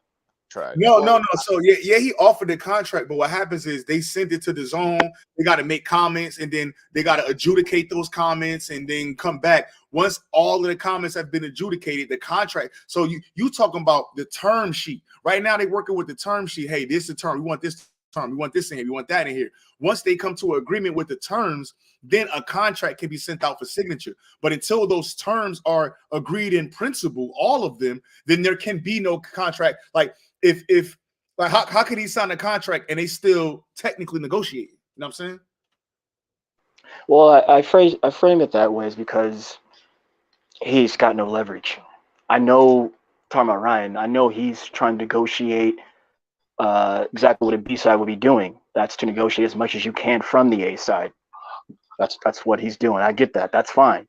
contract. No. So yeah, he offered the contract, but what happens is they send it to the zone. They got to make comments, and then they got to adjudicate those comments, and then come back. Once all of the comments have been adjudicated, the contract. So you talking about the term sheet right now? They working with the term sheet. Hey, this is the term. We want this term. We want this in here. We want that in here. Once they come to an agreement with the terms, then a contract can be sent out for signature. But until those terms are agreed in principle, all of them, then there can be no contract. Like if like how could he sign a contract and they still technically negotiate? You know what I'm saying? Well, I frame it that way is because he's got no leverage. I know, talking about Ryan, I know he's trying to negotiate exactly what a B side would be doing. That's to negotiate as much as you can from the A side. That's what he's doing. I get that. That's fine.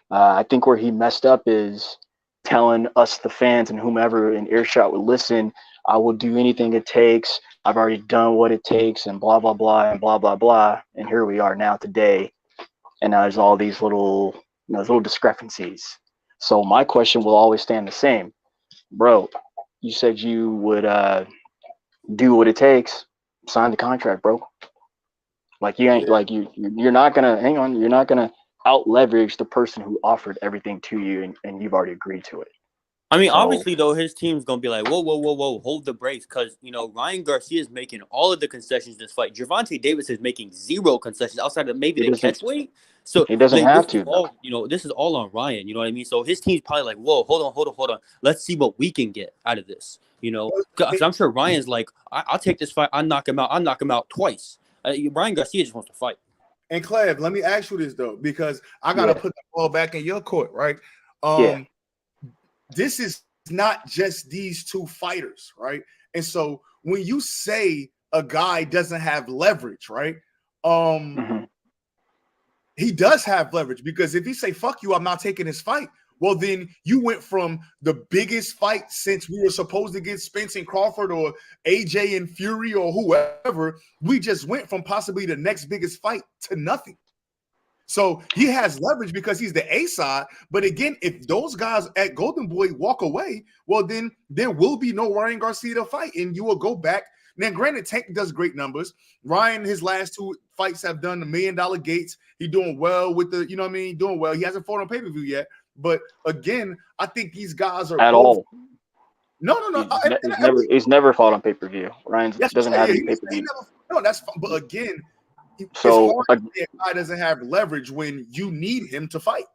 I think where he messed up is telling us, the fans, and whomever in earshot would listen, I will do anything it takes. I've already done what it takes, and blah, blah, blah, and blah, blah, blah. And here we are now today. And now there's all these little discrepancies. So my question will always stand the same. Bro, you said you would do what it takes. Sign the contract, bro. Like you ain't you're not gonna hang on. You're not gonna out leverage the person who offered everything to you, and you've already agreed to it. I mean, So- obviously, though, his team's going to be like, whoa, hold the brakes. Because, Ryan Garcia is making all of the concessions in this fight. Gervonta Davis is making 0 concessions outside of maybe He the doesn't- catch weight. So he doesn't this have is to, though. all, this is all on Ryan. You know what I mean? So his team's probably like, whoa, hold on. Let's see what we can get out of this. 'Cause I'm sure Ryan's like, I'll take this fight. I'll knock him out twice. Ryan Garcia just wants to fight. And Clev, let me ask you this though, because I gotta put the ball back in your court, right? This is not just these two fighters, right? And so when you say a guy doesn't have leverage, right? He does have leverage, because if he say fuck you, I'm not taking this fight. Well, then you went from the biggest fight since we were supposed to get Spence and Crawford or AJ and Fury or whoever. We just went from possibly the next biggest fight to nothing. So he has leverage because he's the A side. But again, if those guys at Golden Boy walk away, well, then there will be no Ryan Garcia to fight, and you will go back. Now, granted, Tank does great numbers. Ryan, his last 2 fights have done the $1 million gates. He's doing well with the, doing well. He hasn't fought on pay-per-view yet. But again, I think these guys are at both. all. No. He's never fought on pay-per-view. Ryan doesn't have any pay-per-view. No, that's fine. But again, so it's hard to say a guy doesn't have leverage when you need him to fight.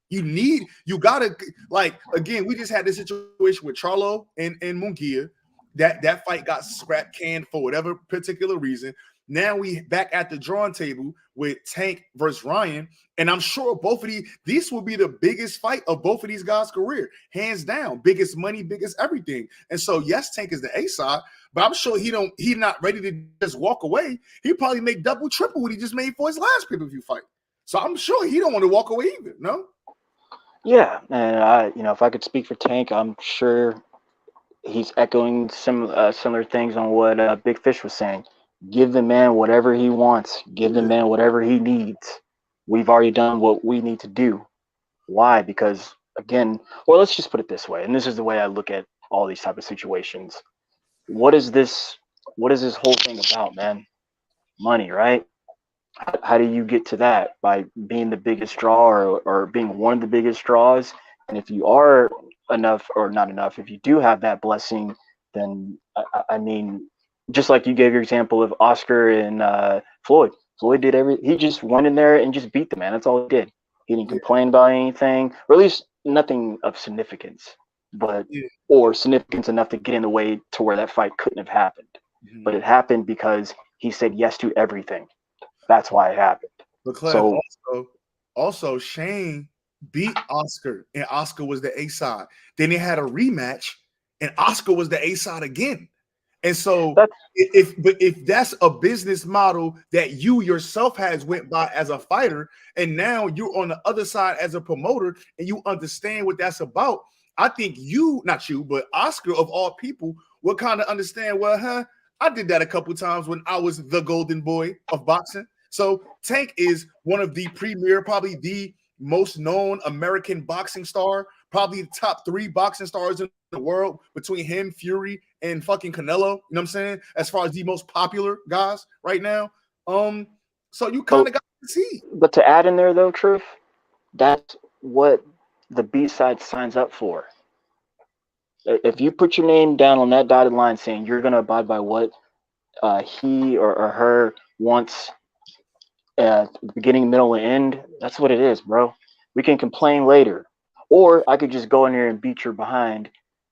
You gotta, like, again, we just had this situation with Charlo and Munguia. That fight got scrap canned for whatever particular reason. Now we back at the drawing table with Tank versus Ryan, and I'm sure both of these will be the biggest fight of both of these guys' career, hands down, biggest money, biggest everything. And so yes, Tank is the A side, but I'm sure he's not ready to just walk away. He probably make double, triple what he just made for his last pay-per-view fight. So I'm sure he don't want to walk away either. No. Yeah, and if I could speak for Tank, I'm sure he's echoing similar things on what Big Fish was saying. Give the man whatever he wants. Give the man whatever he needs. We've already done what we need to do. Why? Because, again, or let's just put it this way, and this is the way I look at all these type of situations. What is this whole thing about, man? Money, right? How do you get to that? By being the biggest draw or being one of the biggest draws? And if you are enough or not enough, if you do have that blessing, then I mean, just like you gave your example of Oscar and Floyd. Floyd did he just went in there and just beat the man. That's all he did. He didn't complain about anything, or at least nothing of significance, or significance enough to get in the way to where that fight couldn't have happened. Mm-hmm. But it happened because he said yes to everything. That's why it happened. But Clem, also Shane beat Oscar, and Oscar was the A side. Then they had a rematch, and Oscar was the A side again. And so if that's a business model that you yourself has went by as a fighter, and now you're on the other side as a promoter and you understand what that's about, I think not you, but Oscar of all people will kind of understand, I did that a couple times when I was the golden boy of boxing. So Tank is one of the premier, probably the most known American boxing star, probably the top 3 boxing stars in the world between him, Fury, and fucking Canelo. You know what I'm saying? As far as the most popular guys right now. So you kind of got to see. But to add in there though, Truth, that's what the B-side signs up for. If you put your name down on that dotted line saying you're going to abide by what he or her wants at the beginning, middle, and end, that's what it is, bro. We can complain later. Or I could just go in here and beat your behind,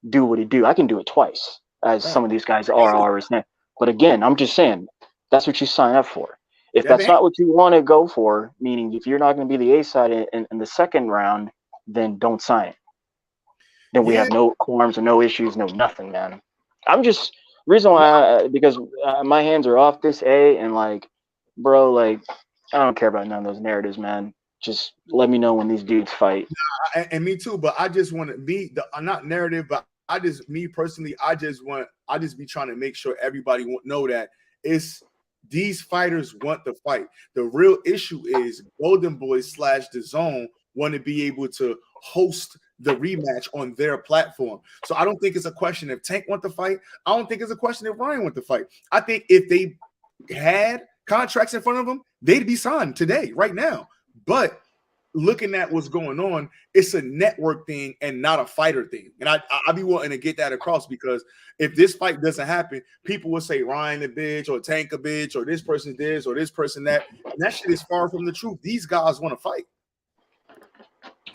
do what he do. I can do it twice, as some of these guys are always now. But again, I'm just saying, that's what you sign up for. If that's not what you want to go for, meaning if you're not going to be the A side in the second round, then don't sign it. Then we have no qualms or no issues, no nothing, man. I'm just, reason why, because my hands are off this A, and like, bro, like, I don't care about none of those narratives, man. Just let me know when these dudes fight. And me too, but I just want to be not narrative, but me personally, I just be trying to make sure everybody know that it's these fighters want to fight. The real issue is Golden Boys / The Zone want to be able to host the rematch on their platform. So I don't think it's a question if Tank want to fight. I don't think it's a question if Ryan want to fight. I think if they had contracts in front of them, they'd be signed today, right now. But looking at what's going on, it's a network thing and not a fighter thing. And I be wanting to get that across, because if this fight doesn't happen, people will say Ryan a bitch or Tank a bitch or this person this or this person that. And that shit is far from the truth. These guys want to fight.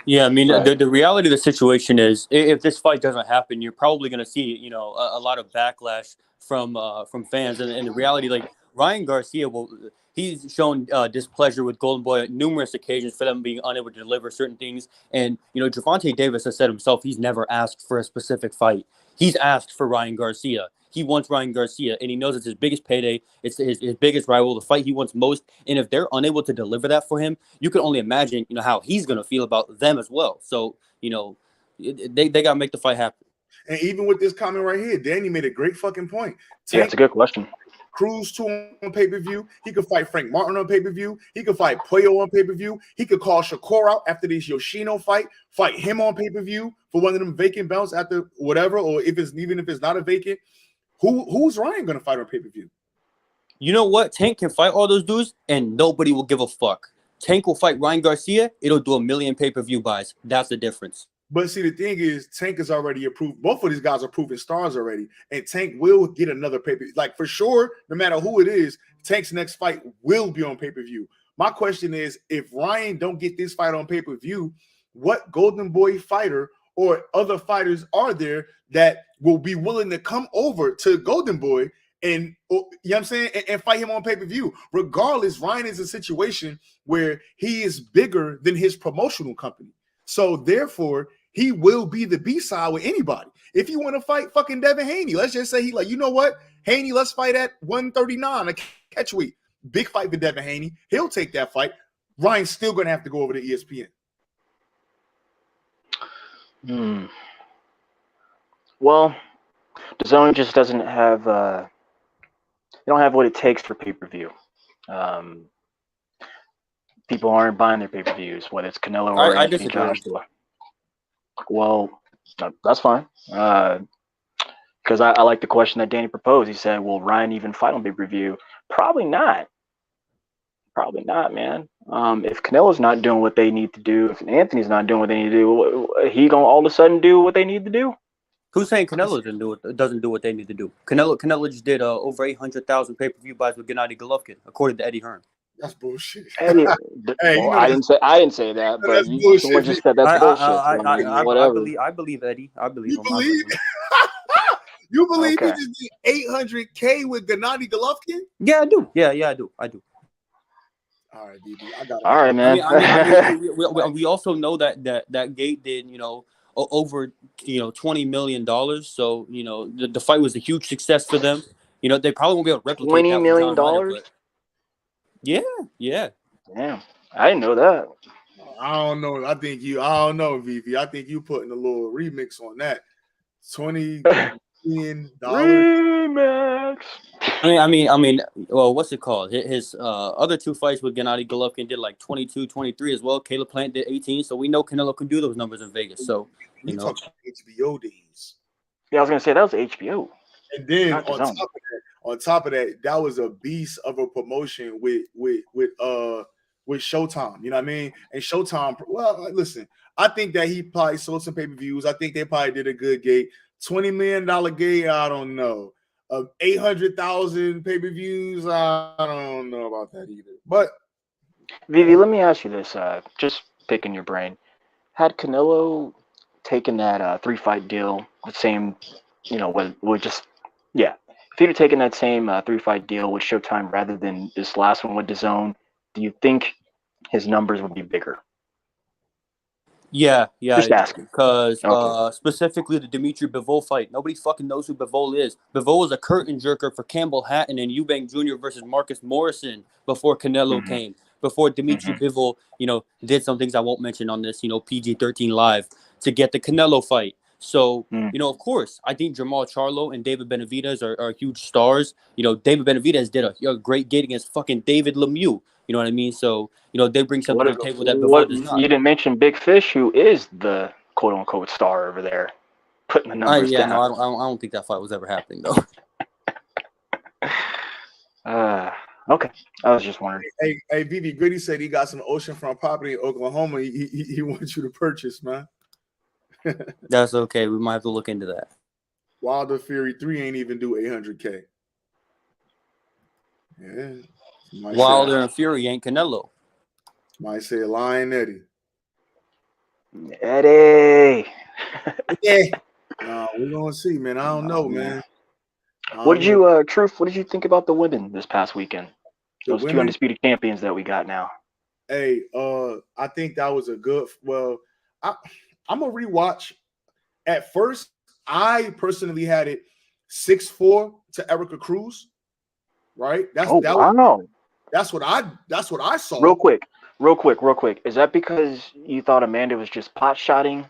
Yeah, I mean, Right. the reality of the situation is, if this fight doesn't happen, you're probably going to see, you know, a lot of backlash from fans. And the reality, like Ryan Garcia, he's shown displeasure with Golden Boy on numerous occasions for them being unable to deliver certain things. And you know, Gervonta Davis has said himself, he's never asked for a specific fight. He's asked for Ryan Garcia. He wants Ryan Garcia, and he knows it's his biggest payday. It's his biggest rival, the fight he wants most. And if they're unable to deliver that for him, you can only imagine, you know, how he's going to feel about them as well. So, you know, they got to make the fight happen. And even with this comment right here, Danny made a great fucking point. Yeah, it's a good question. Cruz 2 on pay-per-view. He could fight Frank Martin on pay-per-view. He could fight Puello on pay-per-view. He could call Shakur out after this Yoshino fight him on pay-per-view for one of them vacant belts after whatever, or if it's not a vacant. Who's Ryan going to fight on pay-per-view? You know what? Tank can fight all those dudes, and nobody will give a fuck. Tank will fight Ryan Garcia. It'll do 1 million pay-per-view buys. That's the difference. But see, the thing is, Tank is already approved. Both of these guys are proven stars already, and Tank will get another pay-per-view. Like, for sure, no matter who it is, Tank's next fight will be on pay-per-view. My question is, if Ryan don't get this fight on pay-per-view, what Golden Boy fighter or other fighters are there that will be willing to come over to Golden Boy and, you know what I'm saying, and fight him on pay-per-view? Regardless, Ryan is in a situation where he is bigger than his promotional company. So therefore, he will be the B-side with anybody. If you want to fight fucking Devin Haney, let's just say he like, you know what, Haney, let's fight at 139 a catch weight. Big fight for Devin Haney. He'll take that fight. Ryan's still going to have to go over to ESPN. Well, DAZN just doesn't have they don't have what it takes for pay-per-view. People aren't buying their pay-per-views, whether it's Canelo or Anthony Joshua. Well, that's fine. Because I like the question that Danny proposed. He said, will Ryan even fight on pay-per-view? Probably not. Probably not, man. If Canelo's not doing what they need to do, if Anthony's not doing what they need to do, he gonna all of a sudden do what they need to do? Who's saying Canelo doesn't do what they need to do? Canelo just did over 800,000 pay-per-view buys with Gennady Golovkin, according to Eddie Hearn. That's bullshit. Eddie, well, I didn't say that, but someone just said that's bullshit. Whatever. I believe Eddie. I believe You him. believe? You believe Okay. he just did 800K with Gennady Golovkin? Yeah, I do. Yeah, I do. All right, DB, I got it. All right, man. I mean, we also know that Gate did, you know, over, you know, $20 million. So, you know, the fight was a huge success for them. You know, they probably won't be able to replicate $20 million? but yeah. Damn, I didn't know that. I don't know. I don't know, VV. I think you putting a little remix on that. $20 million. Remix. I mean, well, what's it called? His other two fights with Gennady Golovkin did like 22, 23 as well. Caleb Plant did 18, so we know Canelo can do those numbers in Vegas. So, you know, talking HBO days. Yeah, I was gonna say that was HBO. And then Not on top of that, that was a beast of a promotion with Showtime. You know what I mean? And Showtime. Well, listen, I think that he probably sold some pay-per-views. I think they probably did a good gate. $20 million gate. I don't know. 800,000 pay-per-views. I don't know about that either. But Vivi, let me ask you this. Just picking your brain. Had Canelo taken that 3-fight deal, the same, you know, if he'd have taken that same 3-fight deal with Showtime rather than this last one with DAZN, do you think his numbers would be bigger? Yeah. Just asking. Because Okay. specifically the Dimitri Bivol fight, nobody fucking knows who Bivol is. Bivol was a curtain jerker for Campbell Hatton and Eubank Jr. versus Marcus Morrison before Canelo came. Before Dimitri Bivol, you know, did some things I won't mention on this, you know, PG-13 live to get the Canelo fight. So, you know, of course, I think Jamal Charlo and David Benavidez are huge stars. You know, David Benavidez did a great gate against fucking David Lemieux. You know what I mean? So, you know, they bring something to the table that Bivol does not. You didn't mention Big Fish, who is the quote-unquote star over there, putting the numbers down. No, I don't think that fight was ever happening, though. Okay, I was just wondering. Hey, Vivi Gritty said he got some oceanfront property in Oklahoma. He wants you to purchase, man. That's okay. We might have to look into that. Wilder Fury 3 ain't even do 800K. Yeah. Wilder and Fury ain't Canelo. Might say Lion Eddie. Eddie. Yeah. We're gonna see, man. I don't know, man. What did you, Truth? What did you think about the women this past weekend? The Those women? two undisputed champions that we got now. Hey, I think that was a good. Well, I'm gonna rewatch. At first, I personally had it 6-4 to Erica Cruz. Right? That's what I saw. Real quick. Is that because you thought Amanda was just pot shotting?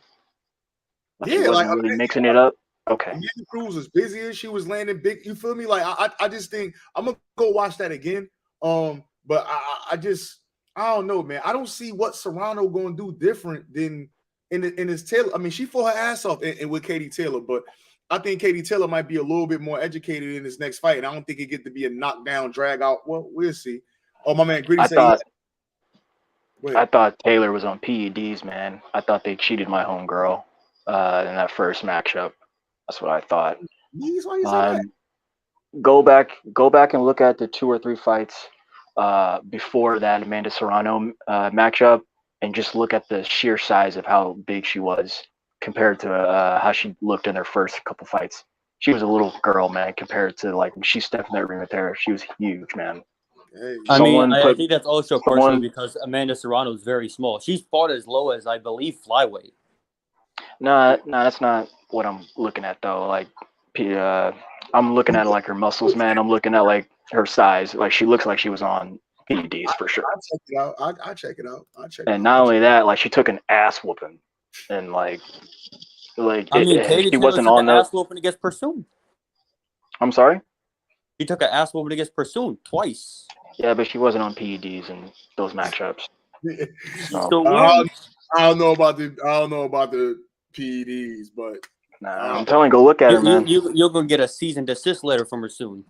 She wasn't really mixing it up. Okay. Amanda Cruz was busy as she was landing big. You feel me? Like I just think I'm gonna go watch that again. But I don't know, man. I don't see what Serrano gonna do different than in his Taylor. I mean, she fought her ass off in with Katie Taylor, but I think Katie Taylor might be a little bit more educated in this next fight, and I don't think it get to be a knockdown, drag out. Well, we'll see. Oh, my man Gritty said I thought Taylor was on PEDs, man. I thought they cheated my homegirl in that first matchup. That's what I thought. Why you say that? Go back and look at the 2 or 3 fights before that Amanda Serrano matchup, and just look at the sheer size of how big she was compared to how she looked in her first couple fights. She was a little girl, man, compared to like when she stepped in that ring with her. She was huge, man. Hey, I think that's also partially because Amanda Serrano is very small. She's fought as low as, I believe, flyweight. No, that's not what I'm looking at though. Like, I'm looking at like her muscles, man. I'm looking at like her size. Like she looks like she was on PEDs for sure. I'll check it out. I'll check it out. And not only that, like she took an ass whooping, and like Katie she wasn't took on an the. ass whooping against Pursoon. I'm sorry. He took an ass whooping against Pursoon twice. Yeah, but she wasn't on PEDs in those matchups. So I don't know about the PEDs, but I'm telling you, go look at her, man. You're gonna get a cease and desist letter from her soon.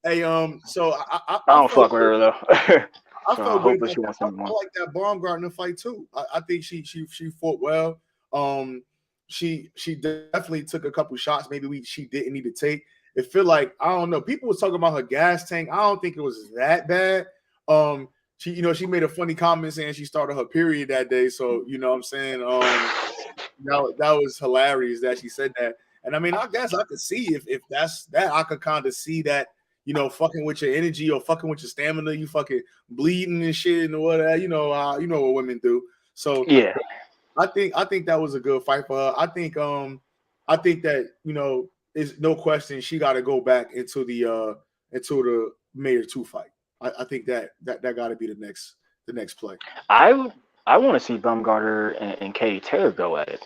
Hey, so I don't fuck with her though. I felt good. Hopefully she wants I like that Baumgartner fight too. I think she fought well. She definitely took a couple shots. Maybe she didn't need to take. It feel like, I don't know. People was talking about her gas tank. I don't think it was that bad. She made a funny comment saying she started her period that day. So you know what I'm saying. That was hilarious that she said that. And I mean, I guess I could see if that's that. I could kind of see that. Fucking with your energy or fucking with your stamina, you fucking bleeding and shit and whatever. You know what women do. So yeah, I think that was a good fight for her. I think that is no question she got to go back into the Mayor 2 fight. I think that got to be the next play. I want to see Baumgartner and Katie Taylor go at it.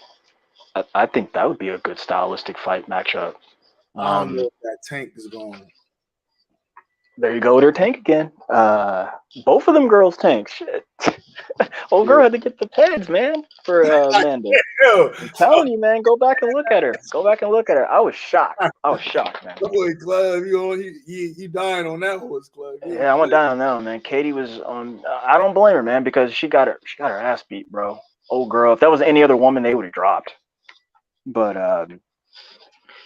I think that would be a good stylistic fight matchup. I don't know if that tank is going. There you go with her tank again. Both of them girls tank. Shit. Old girl had to get the pads, man, for Amanda. I'm telling you, man, go back and look at her. I was shocked, man. Boy, Club, you dying on that horse, Club. Yeah, I went down on that one, man. Katie was on. I don't blame her, man, because she got her ass beat, bro. Old girl. If that was any other woman, they would have dropped. But and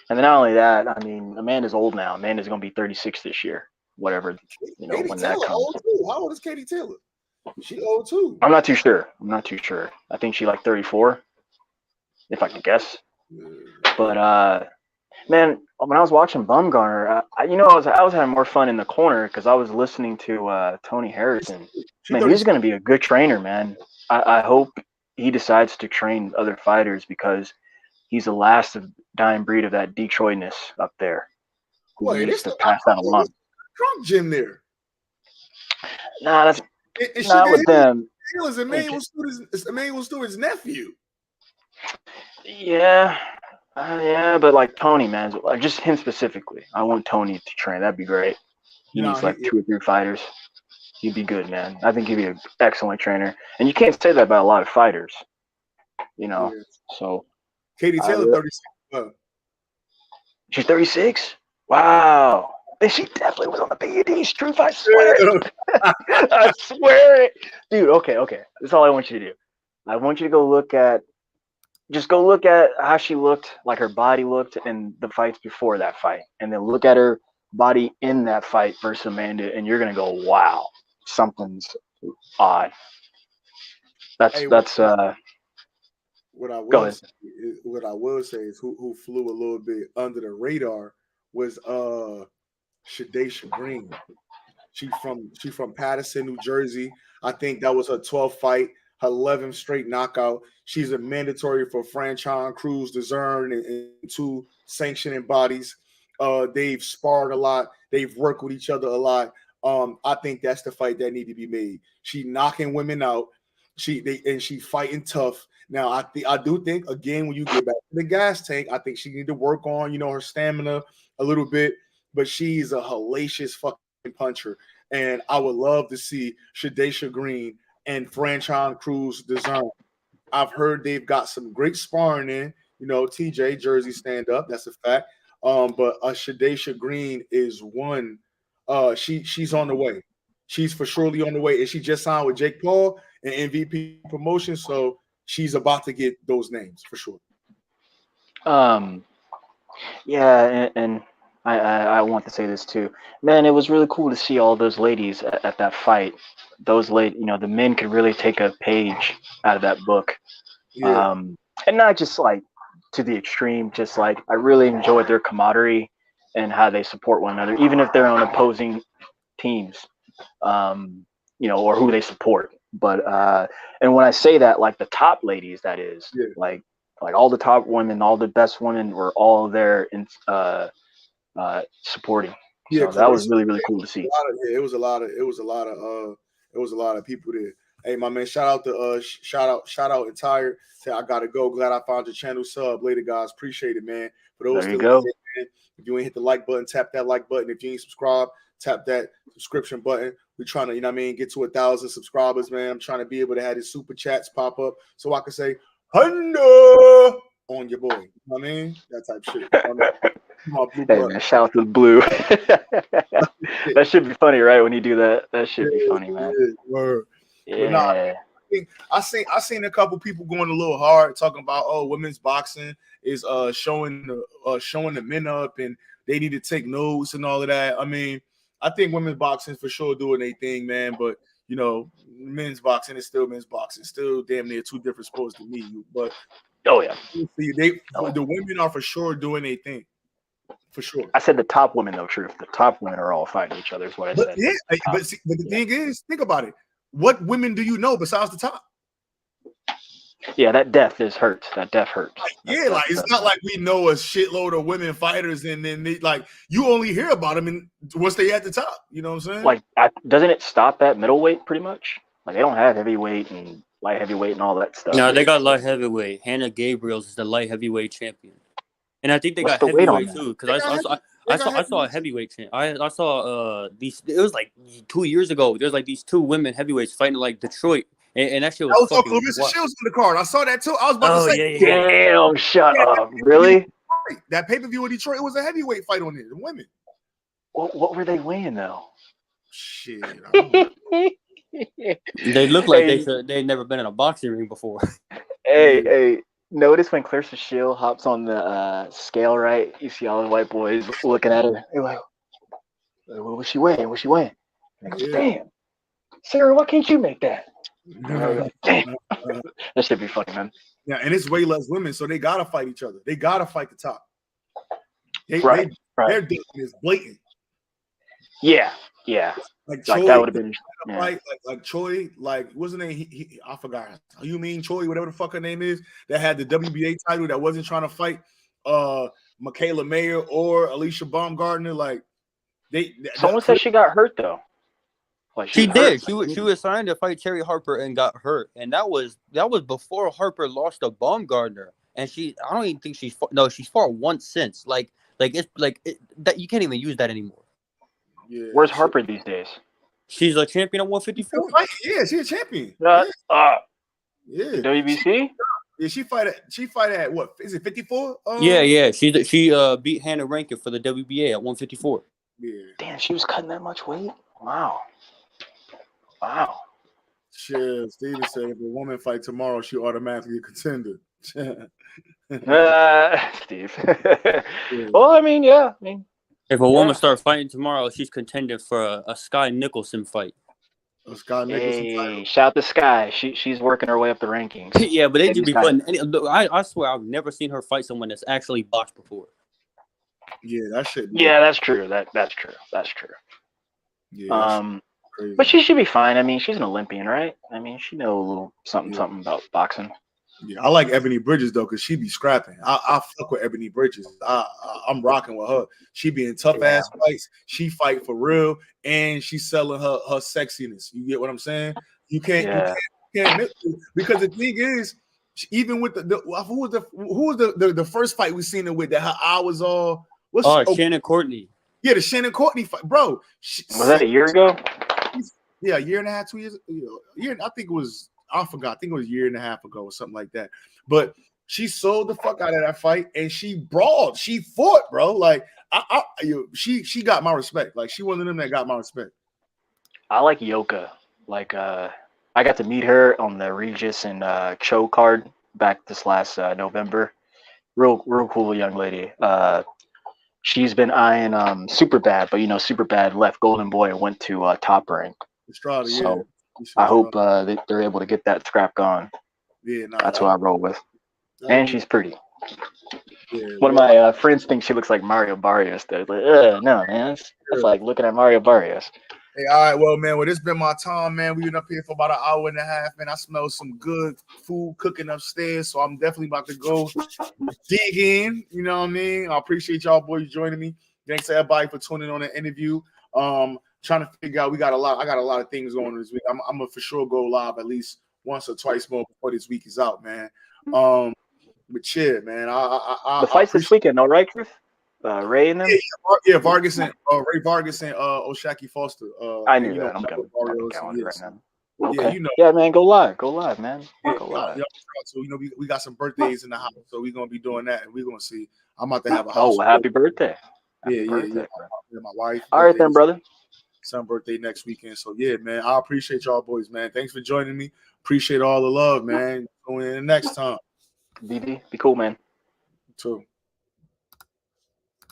then not only that, I mean, Amanda's old now. Amanda's gonna be 36 this year. Whatever, Katie when Taylor that comes. Old too. How old is Katie Taylor? She old too. I'm not too sure. I think she like 34, if I could guess. But man, when I was watching Bumgarner, I was having more fun in the corner because I was listening to Tony Harrison. Man, he's going to be a good trainer, man. I hope he decides to train other fighters because he's the last of dying breed of that Detroitness up there. Who needs to pass that along? Drunk gym there. Nah, that's not with them. It was Emmanuel Stewart's nephew. Yeah, but like Tony, man, just him specifically. I want Tony to train. That'd be great. He needs like 2 or 3 fighters. He'd be good, man. I think he'd be an excellent trainer. And you can't say that about a lot of fighters. So Katie Taylor, 36. She's 36. Wow. She definitely was on the PEDs. Truth, I swear it. I swear it. Dude, okay. That's all I want you to do. I want you to go look at how she looked, like her body looked in the fights before that fight. And then look at her body in that fight versus Amanda, and you're gonna go, wow, something's odd. Hey, That's what I go will ahead. say is who flew a little bit under the radar was Shadesha Green. She from Paterson, New Jersey. I think that was her 12th fight, her 11th straight knockout. She's a mandatory for Franchon, Cruz, DAZN, and 2 sanctioning bodies. They've sparred a lot. They've worked with each other a lot. I think that's the fight that need to be made. She knocking women out. She fighting tough. Now I do think again when you get back to the gas tank, I think she need to work on her stamina a little bit. But she's a hellacious fucking puncher, and I would love to see Shadesha Green and Franchon Cruz DAZN. I've heard they've got some great sparring in. TJ Jersey stand up. That's a fact. But Shadesha Green is one. She's on the way. She's for surely on the way, and she just signed with Jake Paul and MVP Promotion, so she's about to get those names for sure. Yeah, and I want to say this too, man. It was really cool to see all those ladies at that fight. Those the men could really take a page out of that book. Yeah, And not just like to the extreme, just like I really enjoyed their camaraderie and how they support one another, even if they're on opposing teams, or who they support. But and when I say that, like the top ladies, that is, yeah. like all the top women, all the best women were all there in supporting. Yeah, So that was coercive. really, really cool to see. It was a lot of people there. Hey, my man, shout out entire. Say I gotta go. Glad I found your channel sub. Later, guys. Appreciate it, man. For those There you still go. in there, man, if you ain't hit the like button, tap that like button. If you ain't subscribed, tap that subscription button. We're trying to, get to 1,000 subscribers, man. I'm trying to be able to have these super chats pop up so I can say "Hundo" on your boy. You know what I mean? That type shit. My blue Hey blood. man, shout out to the blue. That should be funny, right? When you do that, that should be funny, man. Word. But Yeah. I seen a couple people going a little hard talking about women's boxing is showing the men up and they need to take notes and all of that. I mean, I think women's boxing for sure doing their thing, man. But men's boxing is still men's boxing. Still damn near 2 different sports to me. But Oh yeah. the women are for sure doing their thing. For sure. I said the top women though, truth. The top women are all fighting each other, is what I But said. yeah, but the thing is, think about it. What women do you know besides the top? Yeah, that death hurts. That death hurts. It's not like we know a shitload of women fighters, and then you only hear about them and once they at the top. You know what I'm saying? Like, doesn't it stop at middleweight pretty much? Like they don't have heavyweight and light heavyweight and all that stuff. No, they got light heavyweight. Hannah Gabriels is the light heavyweight champion, and I think they What's got the weight on heavyweight that? too. Because I saw a heavyweight champ. I saw these. It was like 2 years ago. There's like these 2 women heavyweights fighting like Detroit, and that shit was also fucking. Clarissa Shields on the card. I saw that too. I was about to say, Damn, shut up! Really? That pay-per-view in Detroit, it was a heavyweight fight on it. The women. What were they weighing though? Shit. I don't know. They look like they'd never been in a boxing ring before. Hey, notice when Clarissa Shield hops on the scale, right? You see all the white boys looking at her. They're like, what was she weighing? What's she weighing? And I go, damn, Sarah, why can't you make that? Damn. That should be funny, man. Yeah, and it's way less women, so they gotta fight each other. They gotta fight the top. Right. Their death is blatant. Yeah. Like Choi, Choi, that would have been like Choi, what's her name? I forgot. You mean Choi, whatever the fuck her name is, that had the WBA title that wasn't trying to fight Michaela Mayer or Alicia Baumgartner. Like someone said she got hurt though. Like she did. She was signed to fight Terry Harper and got hurt, and that was before Harper lost to Baumgartner. And I don't even think she's fought once since. That you can't even use that anymore. Yeah, where's Harper these days? She's a champion at 154. Yeah, she's a champion. Yeah. WBC. Yeah, she fight at what? Is it 54? Yeah. She beat Hannah Rankin for the WBA at 154. Yeah. Damn, she was cutting that much weight. Wow. Shit, Steven said if a woman fight tomorrow, she automatically a contender. Steve. Well, I mean, yeah. I mean, If a woman starts fighting tomorrow, she's contending for a Sky Nicholson fight. Scott Nicholson hey, title. shout the Sky. She's working her way up the rankings. Yeah, but they Maybe just be Sky. putting. I swear I've never seen her fight someone that's actually boxed before. Yeah, that shit. Yeah, that's true. That's true. That's true. Yeah, that's crazy. But she should be fine. I mean, she's an Olympian, right? I mean, she know a little something about boxing. Yeah, I like Ebony Bridges though, cause she be scrapping. I fuck with Ebony Bridges. I'm rocking with her. She be in tough ass fights. She fight for real, and she's selling her sexiness. You get what I'm saying? You can't miss it. Because the thing is, even with who was the first fight we seen her with that her eye was all Shannon Courtney. Yeah, the Shannon Courtney fight, bro. Was that a year ago? Yeah, a year and a half, 2 years. I think it was. I forgot. I think it was a year and a half ago or something like that. But she sold the fuck out of that fight, and she brawled. She fought, bro. Like she got my respect. Like she one of them that got my respect. I like Yoka. Like I got to meet her on the Regis and Cho card back this last November. Real cool young lady. She's been eyeing Superbad, but Superbad left Golden Boy and went to Top Rank. Estrada, so I hope they're able to get that scrap going. Yeah, that's what I roll with. And she's pretty. Yeah, one of my friends thinks she looks like Mario Barrios. They're like, no, man, that's like looking at Mario Barrios. Hey, all right, well, man, it's been my time, man. We've been up here for about an hour and a half, man. I smell some good food cooking upstairs, so I'm definitely about to go dig in. You know what I mean? I appreciate y'all boys joining me. Thanks to everybody for tuning in on the interview. Trying to figure out. I got a lot of things going on this week. I'm gonna for sure go live at least once or twice more before this week is out, man. But yeah, man. The fight's this weekend, all right, Chris? Ray and them? Yeah, Vargas and Ray Vargas and Oshaki Foster. I knew that. I'm coming right now. Okay. Yeah, yeah, man, go live, man. Go live. So we got some birthdays in the house, so we're gonna be doing that, and we're gonna see. I'm about to have a house. Oh, happy birthday! Yeah. My wife. All right, then, brother. Some birthday next weekend. So yeah, man. I appreciate y'all boys, man. Thanks for joining me. Appreciate all the love, man. Going in next time. BB, be cool, man. Too.